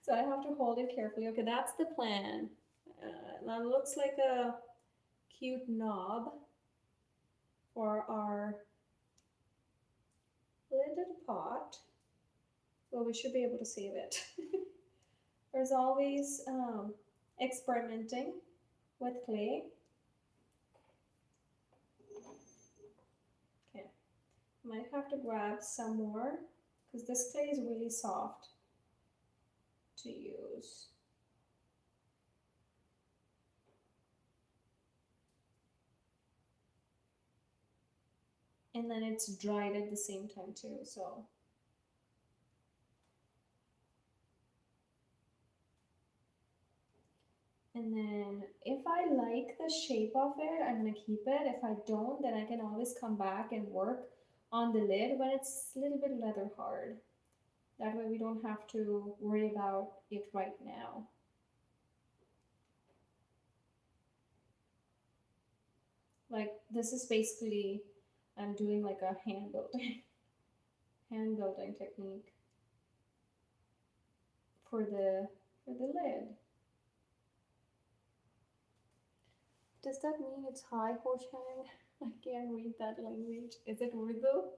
So I have to hold it carefully. Okay, that's the plan. Now it looks like a cute knob for our lidded pot. Well, we should be able to save it. There's always experimenting with clay. Okay, might have to grab some more because this clay is really soft to use. And then it's dried at the same time too, so. And then if I like the shape of it, I'm gonna keep it. If I don't, then I can always come back and work on the lid when it's a little bit leather hard. That way we don't have to worry about it right now. Like this is basically, I'm doing like a hand building, hand building technique for the lid. Does that mean it's hi Hoshang? I can't read that language. Is it Urdu?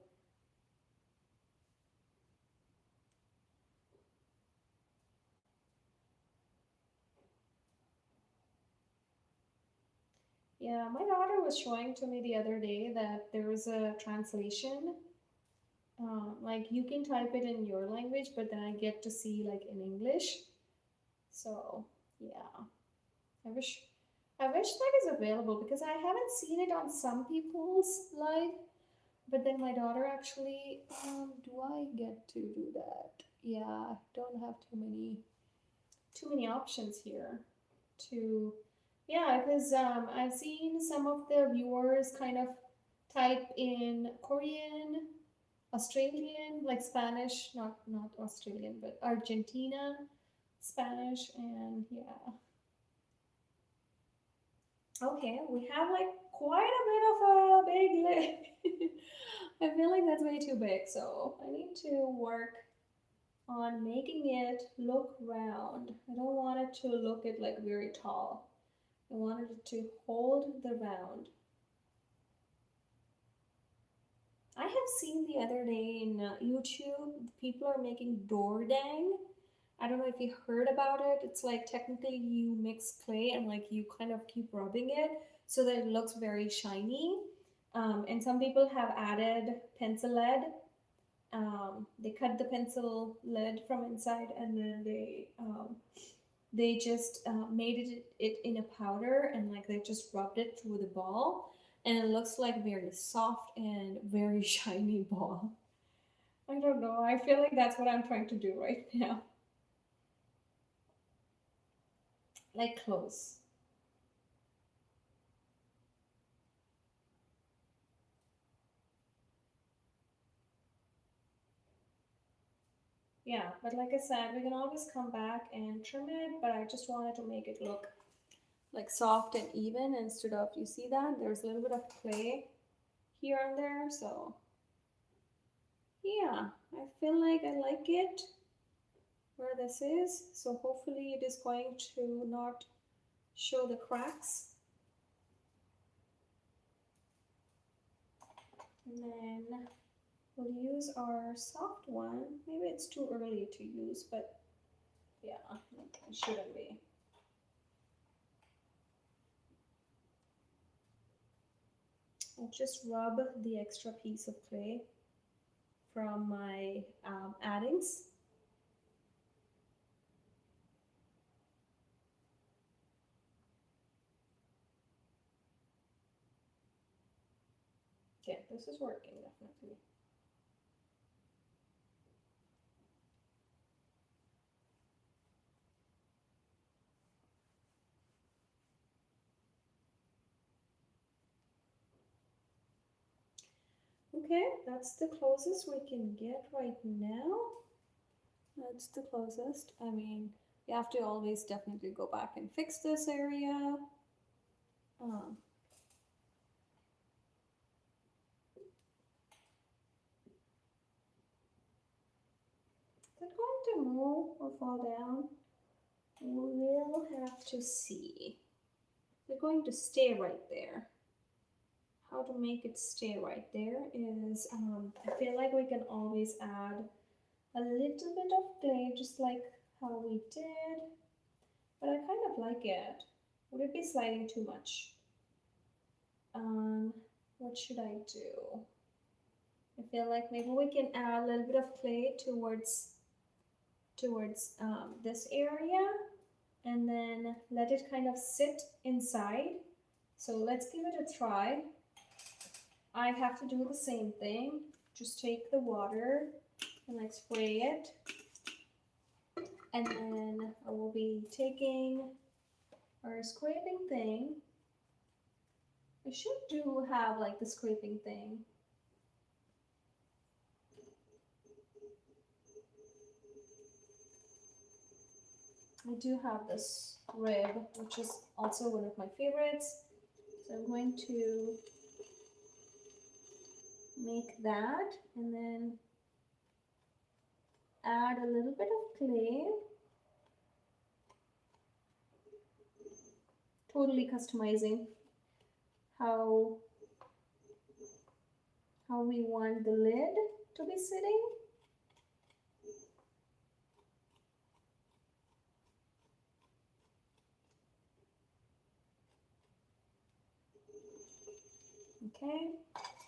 Yeah, my daughter was showing to me the other day that there's a translation. Like you can type it in your language, but then I get to see like in English. So yeah, I wish that is available because I haven't seen it on some people's live. But then my daughter actually, do I get to do that? Yeah, don't have too many options here to, yeah, because I've seen some of the viewers kind of type in Korean, Australian, like Spanish, not Australian, but Argentina, Spanish, and yeah. Okay, we have like quite a bit of a big lid. I feel like that's way too big, so I need to work on making it look round. I don't want it to look it like very tall. I wanted it to hold the round. I have seen the other day in YouTube, people are making doordang. I don't know if you heard about it. It's like technically you mix clay and like you kind of keep rubbing it so that it looks very shiny. And some people have added pencil lead. They cut the pencil lead from inside and then they just made it in a powder and like they just rubbed it through the ball and it looks like very soft and very shiny ball. I don't know. I feel like that's what I'm trying to do right now. Like close. Yeah, but like I said, we can always come back and trim it, but I just wanted to make it look like soft and even instead of, you see that? There's a little bit of clay here and there, so yeah, I feel like I like it where this is, so hopefully it is going to not show the cracks. And then we'll use our soft one. Maybe it's too early to use, but yeah, it shouldn't be. I'll just rub the extra piece of clay from my addings. Okay, this is working definitely. Okay, that's the closest we can get right now. That's the closest. I mean, you have to always definitely go back and fix this area. Um, is it going to move or fall down? We'll have to see. They're going to stay right there. How to make it stay right there is, I feel like we can always add a little bit of clay, just like how we did, but I kind of like it. Would it be sliding too much? What should I do? I feel like maybe we can add a little bit of clay towards this area, and then let it kind of sit inside. So let's give it a try. I have to do the same thing. Just take the water and like spray it, and then I will be taking our scraping thing. I should do have like the scraping thing. I do have this rib, which is also one of my favorites. So I'm going to make that and then add a little bit of clay. Totally customizing how we want the lid to be sitting. Okay,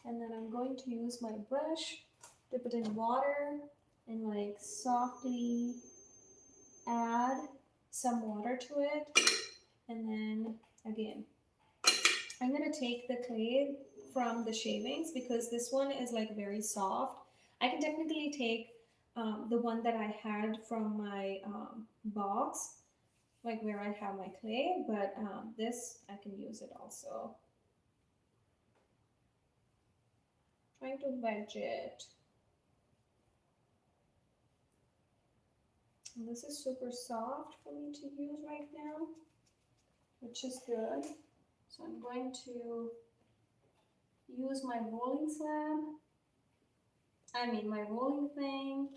and then I'm going to use my brush, dip it in water, and like softly add some water to it. And then again, I'm gonna take the clay from the shavings because this one is like very soft. I can definitely take the one that I had from my box, like where I have my clay, but this I can use it also. Trying to wedge it. And this is super soft for me to use right now, which is good. So I'm going to use my rolling slab. My rolling thing,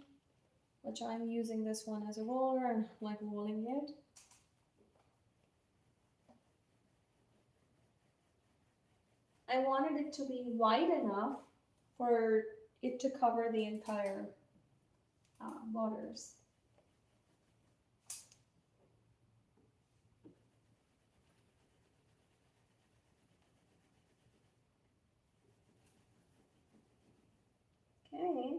which I'm using this one as a roller and like rolling it. I wanted it to be wide enough for it to cover the entire borders. Okay,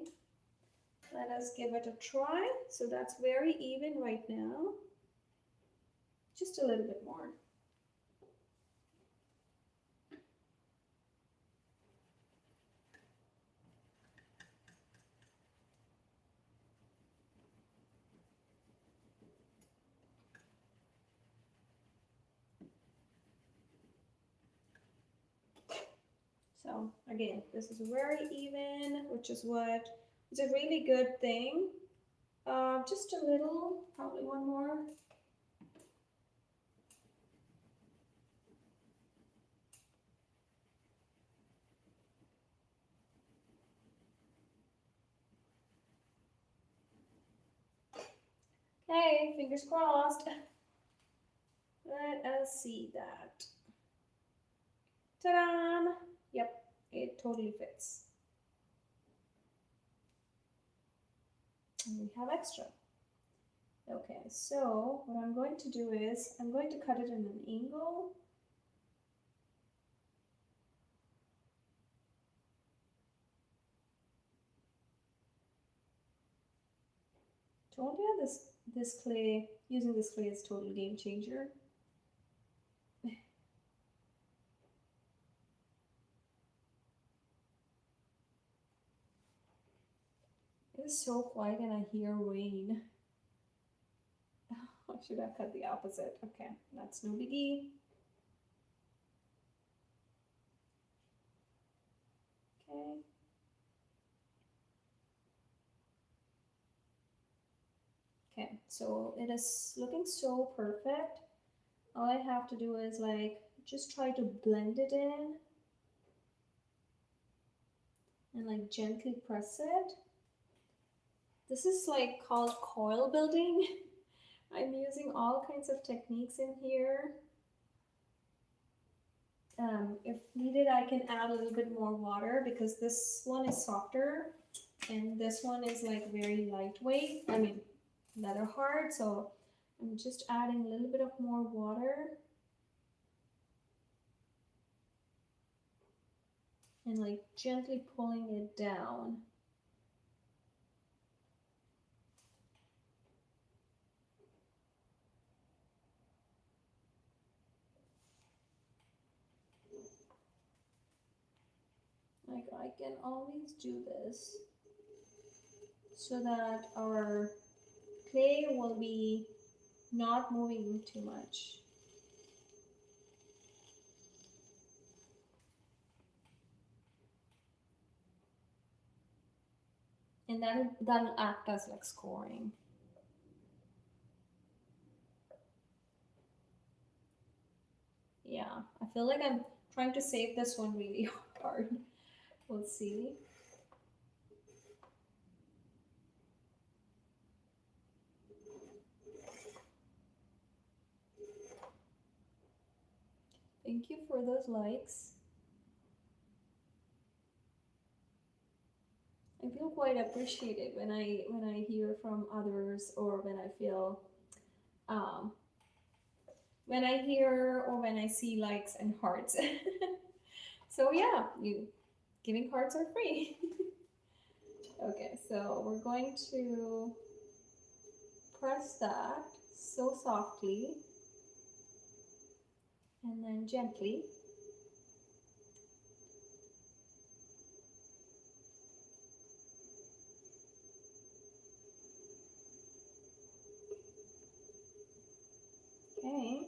let us give it a try. So that's very even right now. Just a little bit more. So again, this is very even, which is a really good thing. Just a little, probably one more. Okay, fingers crossed. Let us see that. Ta-da! Yep, it totally fits. And we have extra. Okay, so what I'm going to do is I'm going to cut it in an angle. Told you this clay, using this clay is a total game changer. It is so quiet and I hear rain. I should have cut the opposite. Okay, that's no biggie. Okay. Okay, so it is looking so perfect. All I have to do is like just try to blend it in and like gently press it. This is like called coil building. I'm using all kinds of techniques in here. If needed, I can add a little bit more water because this one is softer and this one is like very lightweight. I mean, leather hard. So I'm just adding a little bit of more water and like gently pulling it down. Like I can always do this so that our clay will be not moving too much. And that'll act as like scoring. Yeah, I feel like I'm trying to save this one really hard. We'll see. Thank you for those likes. I feel quite appreciated when I hear from others or um, when I hear or when I see likes and hearts. So yeah, you giving hearts are free. Okay, so we're going to press that so softly and then gently. Okay.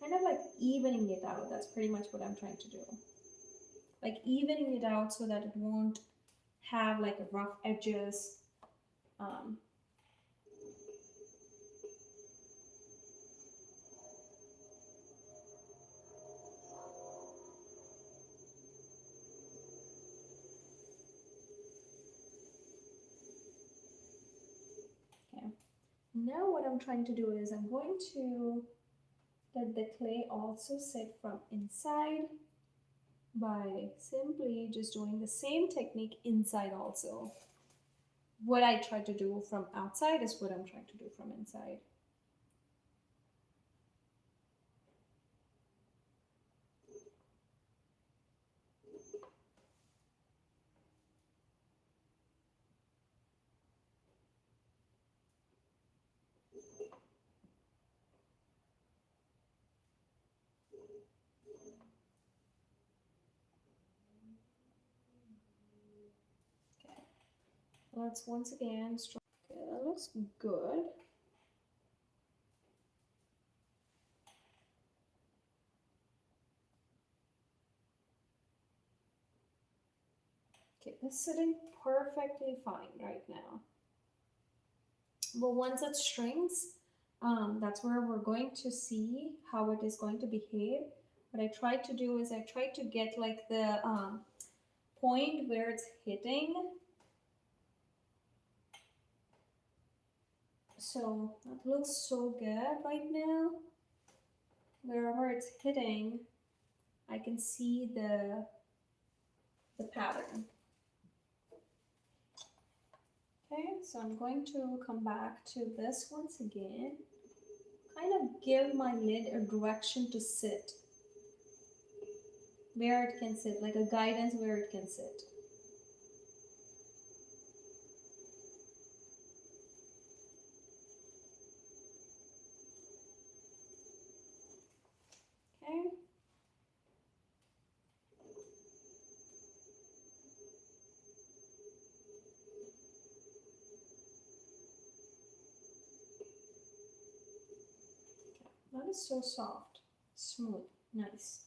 Kind of like evening it out. That's pretty much what I'm trying to do. Like evening it out so that it won't have like rough edges. Um, okay. Now what I'm trying to do is I'm going to let the clay also sit from inside by simply just doing the same technique inside also. What I try to do from outside is what I'm trying to do from inside. Okay. Let's once again strike. Okay, that looks good. Okay, it's sitting perfectly fine right now. But once it shrinks, that's where we're going to see how it is going to behave. What I try to do is I try to get like the point where it's hitting. So that looks so good right now. Wherever it's hitting, I can see the pattern. Okay, so I'm going to come back to this once again. Kind of give my lid a direction to sit, where it can sit, like a guidance where it can sit. Okay. That is so soft, smooth, nice.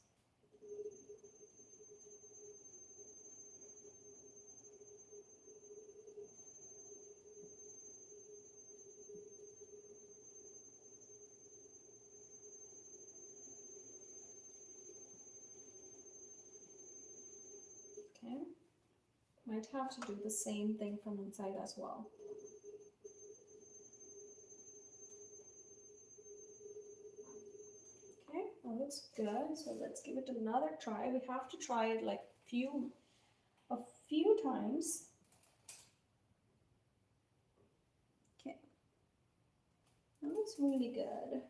Okay. Might have to do the same thing from inside as well. Okay, that looks good. So let's give it another try. We have to try it like a few times. Okay, that looks really good.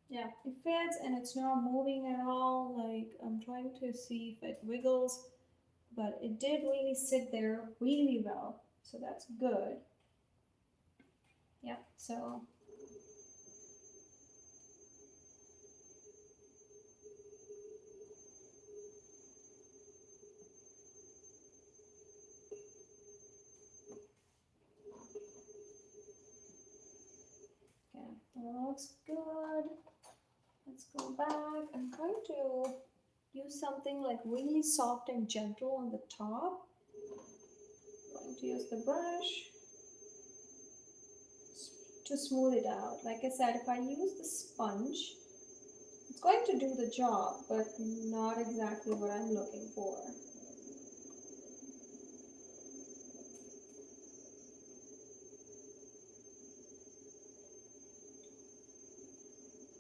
Yeah, it fits and it's not moving at all. Like I'm trying to see if it wiggles, but it did really sit there really well. So that's good. Yeah, so okay, that looks good. Let's go back. I'm trying to use something like really soft and gentle on the top. I'm going to use the brush to smooth it out. Like I said, if I use the sponge, it's going to do the job, but not exactly what I'm looking for.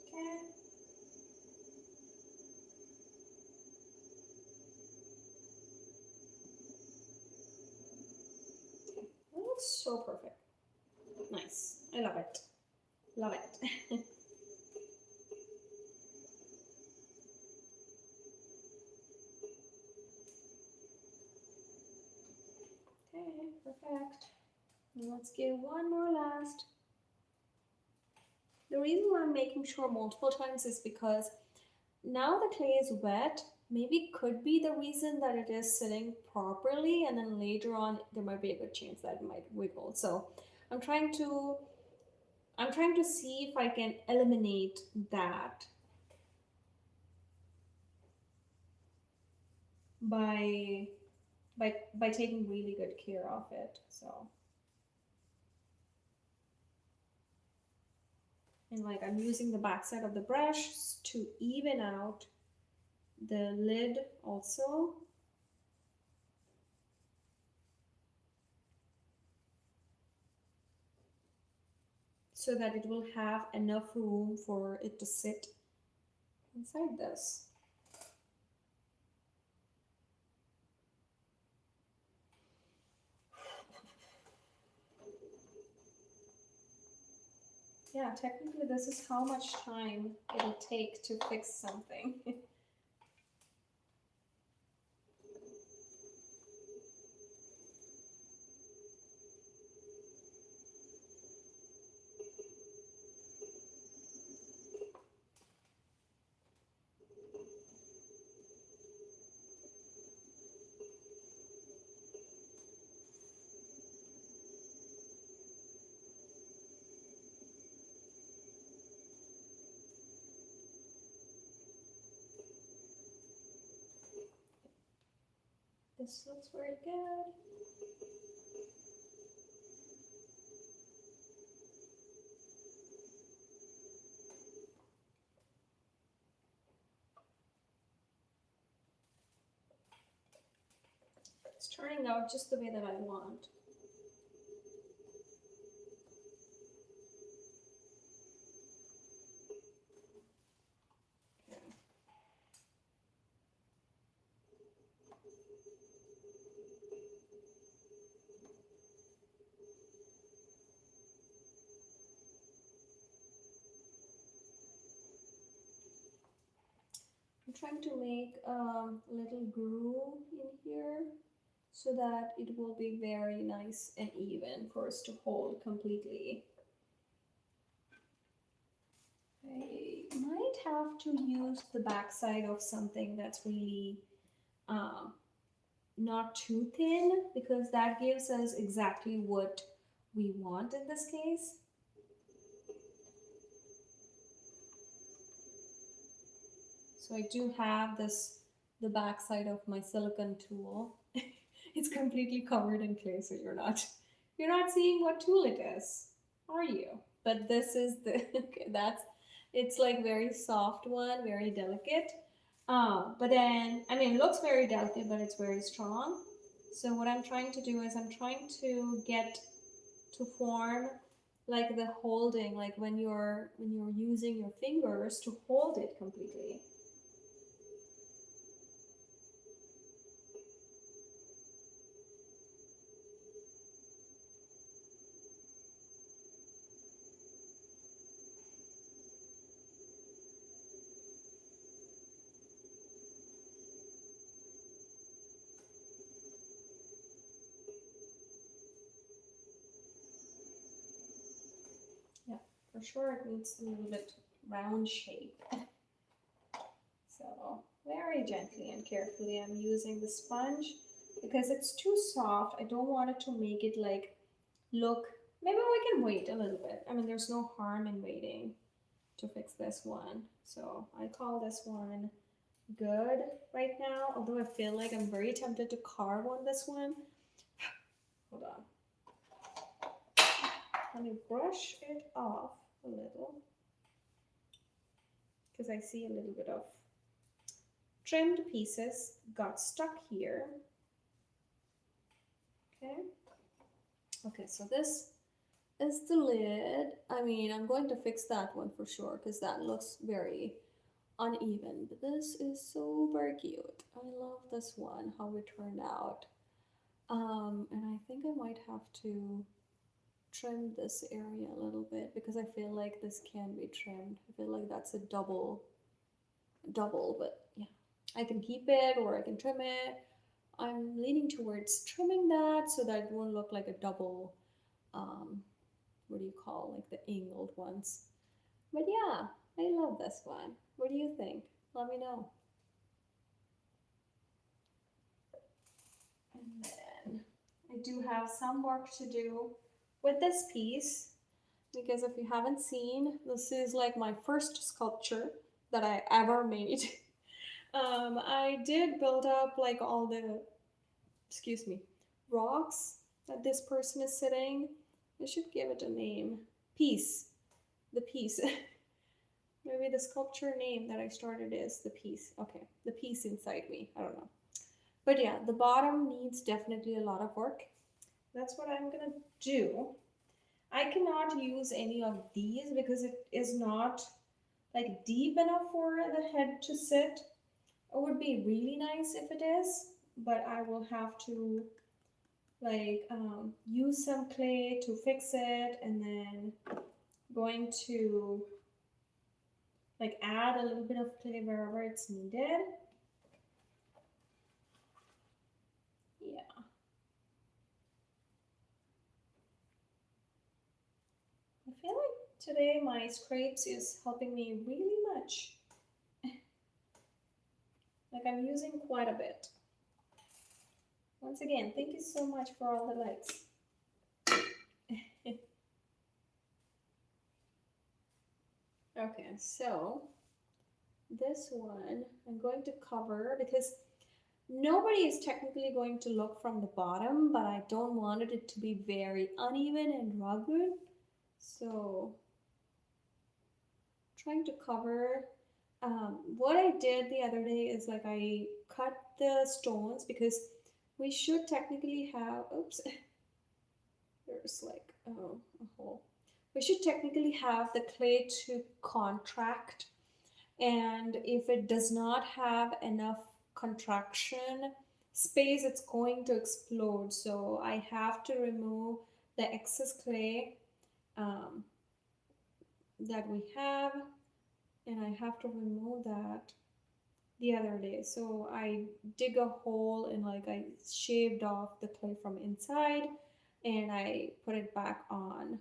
Okay. That looks so perfect. Nice. I love it. Love it. Okay, perfect. And let's give one more last. The reason why I'm making sure multiple times is because now the clay is wet, maybe could be the reason that it is sitting properly, and then later on there might be a good chance that it might wiggle. So I'm trying to I'm trying to see if I can eliminate that by by taking really good care of it. So and like I'm using the back side of the brush to even out the lid also. So that it will have enough room for it to sit inside this. Yeah, technically this is how much time it'll take to fix something. This looks very good. It's turning out just the way that I want. I'm trying to make a little groove in here so that it will be very nice and even for us to hold completely. I might have to use the backside of something that's really um, not too thin because that gives us exactly what we want in this case. So I do have this, the backside of my silicone tool. It's completely covered in clay, so you're not seeing what tool it is, are you? But this is the okay, that's it's like very soft one, very delicate. But then I mean it looks very delicate, but it's very strong. So what I'm trying to do is I'm trying to get to form like the holding, like when you're using your fingers to hold it completely. Yeah, for sure it needs a little bit round shape. So very gently and carefully I'm using the sponge because it's too soft. I don't want it to make it like look, maybe we can wait a little bit. I mean, there's no harm in waiting to fix this one. So I call this one good right now, although I feel like I'm very tempted to carve on this one. Hold on. Let me brush it off a little because I see a little bit of trimmed pieces got stuck here. Okay. Okay, so this is the lid. I mean, I'm going to fix that one for sure because that looks very uneven. But this is super cute. I love this one, how it turned out. And I think I might have to trim this area a little bit because I feel like this can be trimmed. I feel like that's a double, but yeah. I can keep it or I can trim it. I'm leaning towards trimming that so that it won't look like a double, um, what do you call, like the angled ones. But yeah, I love this one. What do you think? Let me know. And then I do have some work to do with this piece because if you haven't seen, this is like my first sculpture that I ever made. I did build up like all the, excuse me, rocks that this person is sitting. I should give it a name. Piece. The piece. Maybe the sculpture name that I started is the piece. Okay, the piece inside me. I don't know. But yeah, the bottom needs definitely a lot of work. That's what I'm gonna do. I cannot use any of these because it is not like deep enough for the head to sit. It would be really nice if it is, but I will have to like use some clay to fix it and then going to like add a little bit of clay wherever it's needed. Yeah, I feel like today my scrapes is helping me really much. Like I'm using quite a bit. Once again, thank you so much for all the likes. Okay, so this one I'm going to cover because nobody is technically going to look from the bottom, but I don't want it to be very uneven and rugged. So trying to cover. What I did the other day is like I cut the stones because we should technically have, oops, there's like a hole. We should technically have the clay to contract, and if it does not have enough contraction space, it's going to explode. So I have to remove the excess clay um, that we have, and I have to remove that the other day. So I dig a hole and like I shaved off the clay from inside and I put it back on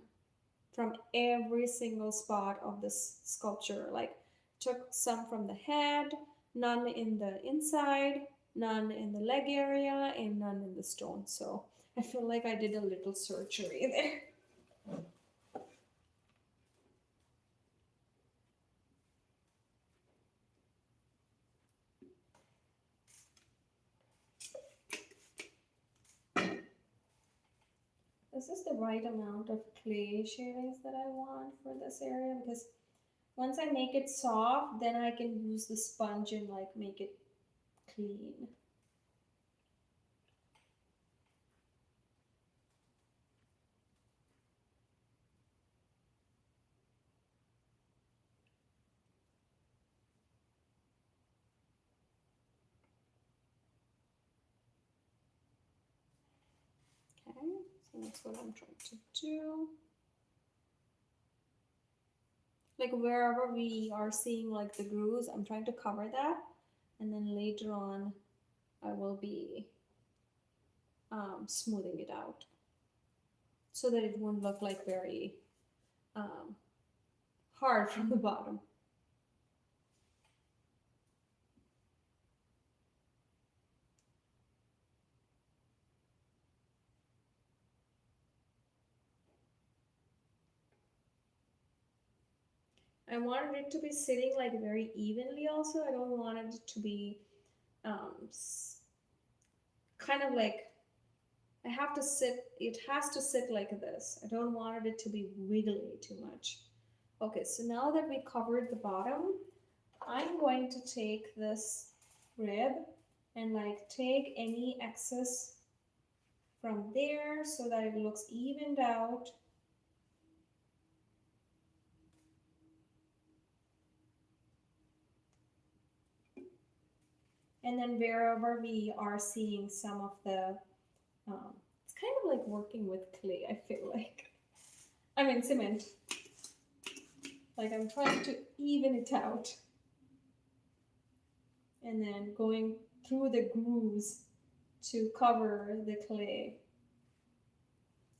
from every single spot of this sculpture. Like took some from the head, none in the inside, none in the leg area, and none in the stone. So I feel like I did a little surgery there. This is the right amount of clay shavings that I want for this area because once I make it soft, then I can use the sponge and like make it clean. Okay, so that's what I'm trying to do. Like wherever we are seeing like the grooves, I'm trying to cover that, and then later on I will be smoothing it out so that it won't look like very um, hard from the bottom. I wanted it to be sitting like very evenly also. I don't want it to be um, kind of like I have to sit, it has to sit like this. I don't want it to be wiggly too much. Okay, so now that we covered the bottom, I'm going to take this rib and like take any excess from there so that it looks evened out. And then wherever we are seeing some of the, it's kind of like working with clay, I feel like. I mean, cement. Like I'm trying to even it out. And then going through the grooves to cover the clay.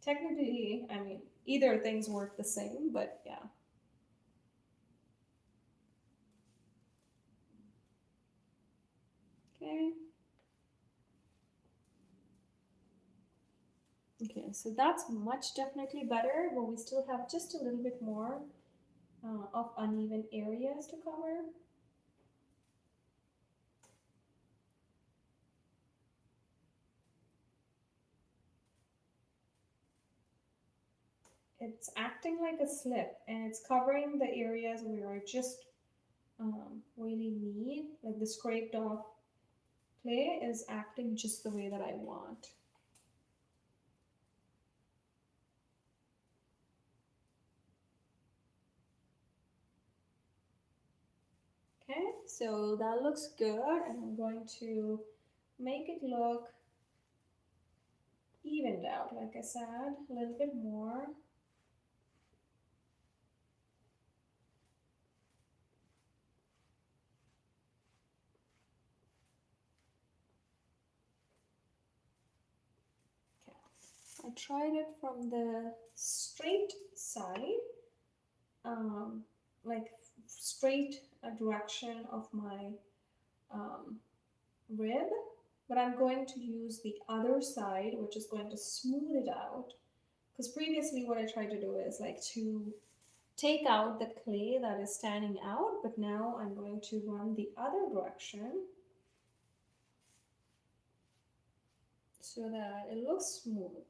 Technically, I mean, either things work the same, but yeah. Okay. Okay, so that's much definitely better, but we still have just a little bit more of uneven areas to cover. It's acting like a slip and it's covering the areas where I just really need, like the scraped off clay is acting just the way that I want. Okay, so that looks good and I'm going to make it look evened out, like I said, a little bit more. Okay. I tried it from the straight side, um, like straight direction of my um, rib, but I'm going to use the other side, which is going to smooth it out. Because previously, what I tried to do is like to take out the clay that is standing out, but now I'm going to run the other direction so that it looks smooth.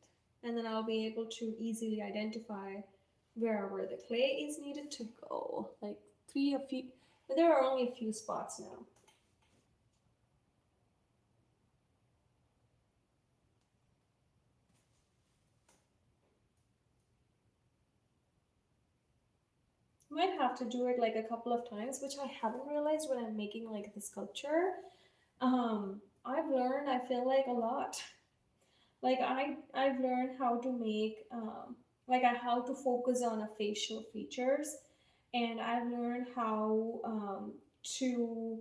And then I'll be able to easily identify wherever the clay is needed to go. Like a few, but there are only a few spots now. Might have to do it like a couple of times, which I haven't realized when I'm making like the sculpture. I've learned, I feel like a lot. Like I've learned how to make how to focus on a facial features, and I've learned how to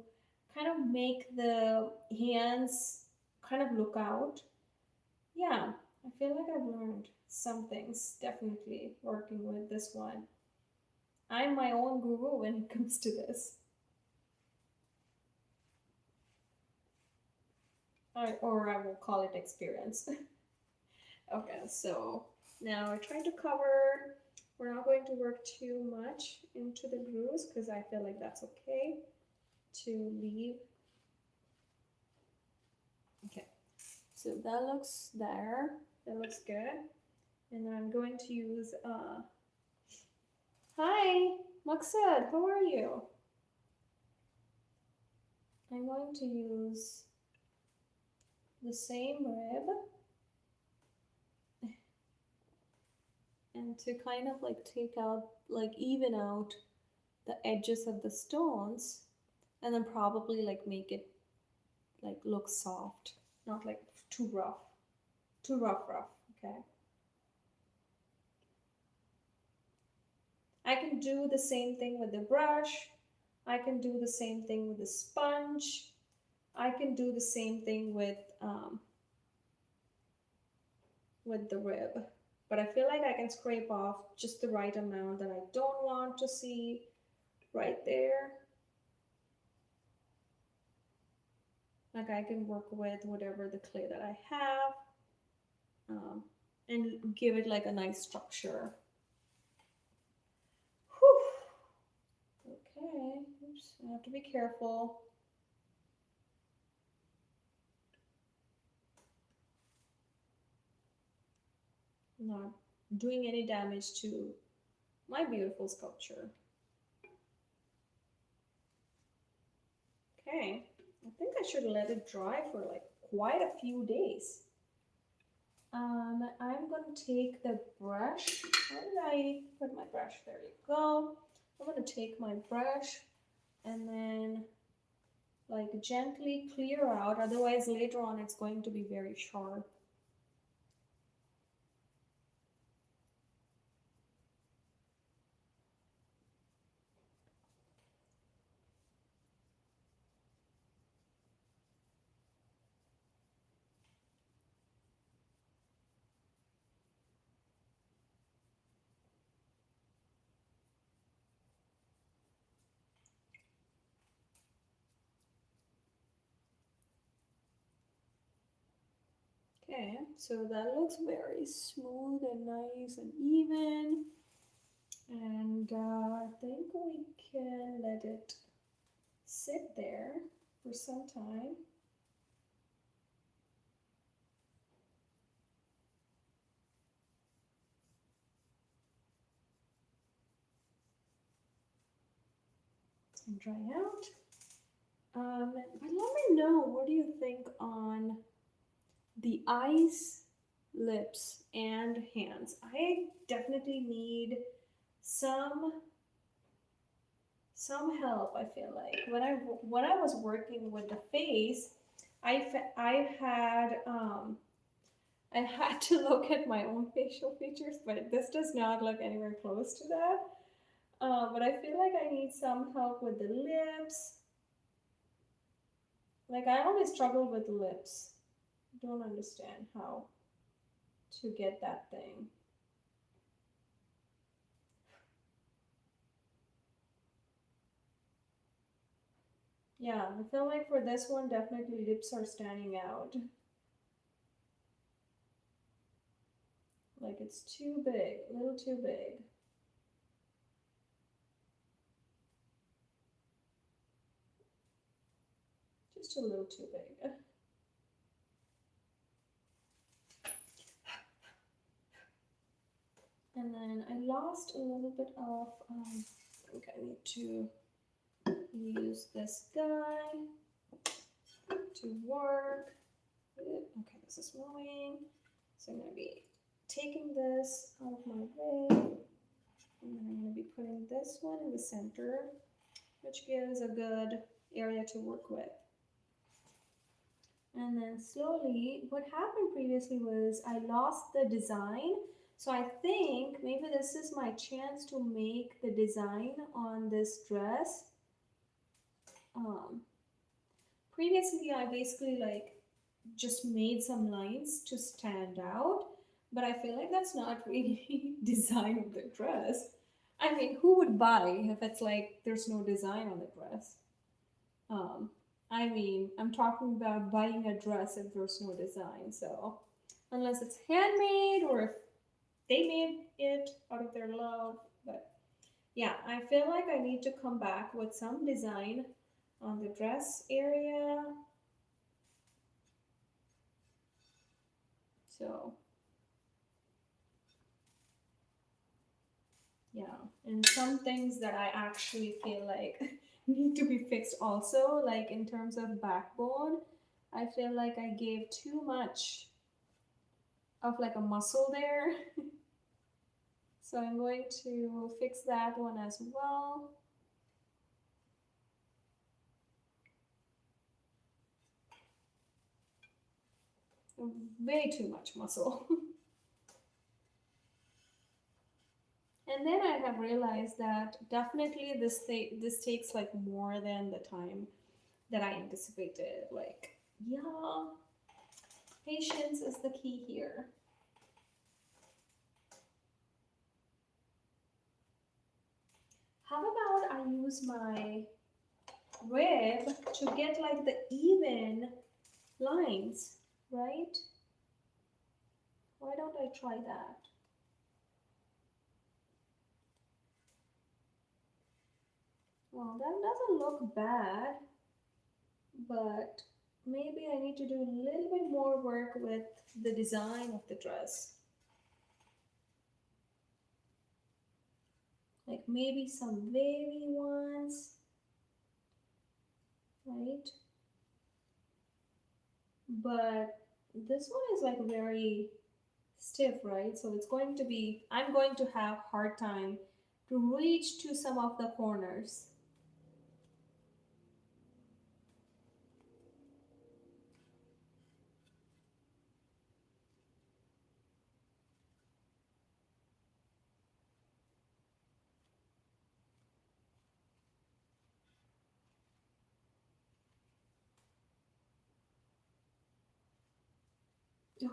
kind of make the hands kind of look out. Yeah, I feel like I've learned some things definitely working with this one. I'm my own guru when it comes to this. Or I will call it experience. Okay, so now we're trying to cover. We're not going to work too much into the grooves because I feel like that's okay to leave. Okay, so that looks there. That looks good. And then I'm going to use, hi, Maksud, how are you? I'm going to use the same rib and to kind of like take out, like even out the edges of the stones and then probably like make it like look soft, not like too rough, okay? I can do the same thing with the brush. I can do the same thing with the sponge. I can do the same thing with the rib. But I feel like I can scrape off just the right amount that I don't want to see right there. Like I can work with whatever the clay that I have, um, and give it like a nice structure. Whew. Okay, oops, I have to be careful. Not doing any damage to my beautiful sculpture. Okay, I think I should let it dry for like quite a few days. I'm going to take the brush. Where did I put my brush? There you go. I'm going to take my brush and then like gently clear out. Otherwise, later on, it's going to be very sharp. Okay, so that looks very smooth and nice and even. And I think we can let it sit there for some time. And dry out. But let me know, what do you think on the eyes, lips, and hands? I definitely need some help. I feel like when I was working with the face, I had I had to look at my own facial features, but this does not look anywhere close to that. But I feel like I need some help with the lips. Like I always struggle with lips. Don't understand how to get that thing. Yeah, I feel like for this one, definitely lips are standing out. Like it's too big, a little too big. Just a little too big. And then I lost a little bit of, I think I need to use this guy to work. Okay, this is moving. So I'm going to be taking this out of my way. And then I'm going to be putting this one in the center, which gives a good area to work with. And then slowly, what happened previously was I lost the design. So I think maybe this is my chance to make the design on this dress. Um, previously I basically like just made some lines to stand out, but I feel like that's not really design of the dress. I mean, who would buy if it's like there's no design on the dress? Um, I mean, I'm talking about buying a dress if there's no design. So, unless it's handmade or if they made it out of their love. But yeah, I feel like I need to come back with some design on the dress area. So, yeah, and some things that I actually feel like need to be fixed also, like in terms of backbone, I feel like I gave too much of like a muscle there. So I'm going to fix that one as well. Way too much muscle. And then I have realized that definitely this takes like more than the time that I anticipated. Like, yeah, patience is the key here. How about I use my rib to get like the even lines, right? Why don't I try that? Well, that doesn't look bad, but maybe I need to do a little bit more work with the design of the dress. Like maybe some wavy ones, right? But this one is like very stiff, right? So it's going to be, I'm going to have hard time to reach to some of the corners.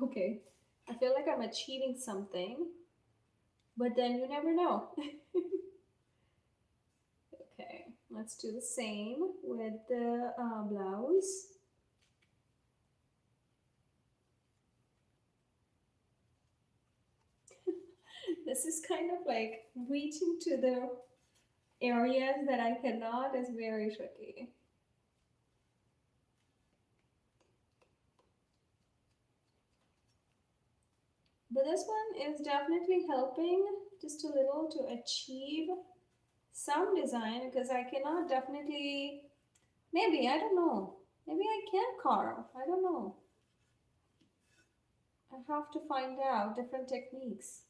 Okay, I feel like I'm achieving something, but then you never know. Okay, let's do the same with the blouse. This is kind of like reaching to the areas that I cannot is very tricky. But this one is definitely helping just a little to achieve some design because I cannot definitely, maybe, I don't know. Maybe I can carve. I don't know. I have to find out different techniques.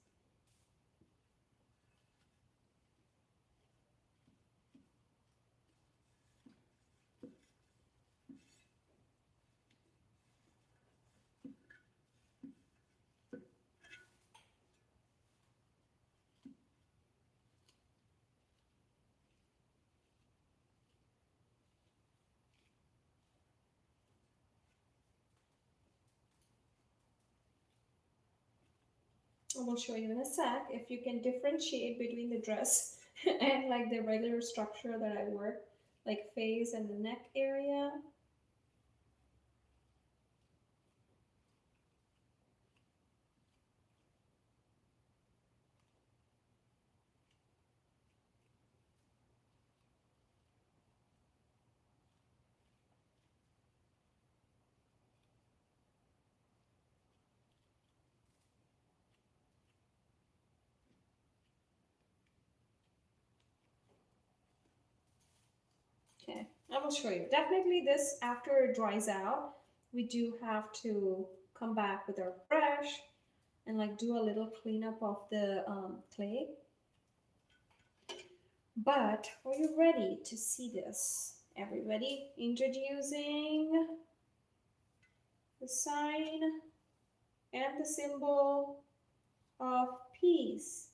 I will show you in a sec if you can differentiate between the dress and like the regular structure that I work, like face and the neck area. Okay, I will show you. Definitely this, after it dries out, we do have to come back with our brush and like do a little cleanup of the clay. But are you ready to see this? Everybody, introducing the sign and the symbol of peace.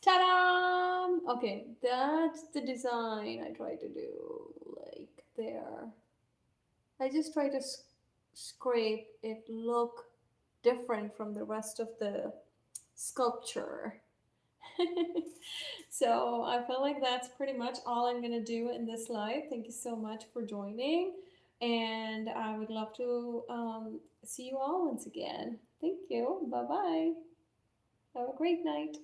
Ta-da! Okay, that's the design I try to do. Like there. I just try to scrape it look different from the rest of the sculpture. So I feel like that's pretty much all I'm gonna do in this live. Thank you so much for joining, and I would love to see you all once again. Thank you. Bye bye. Have a great night.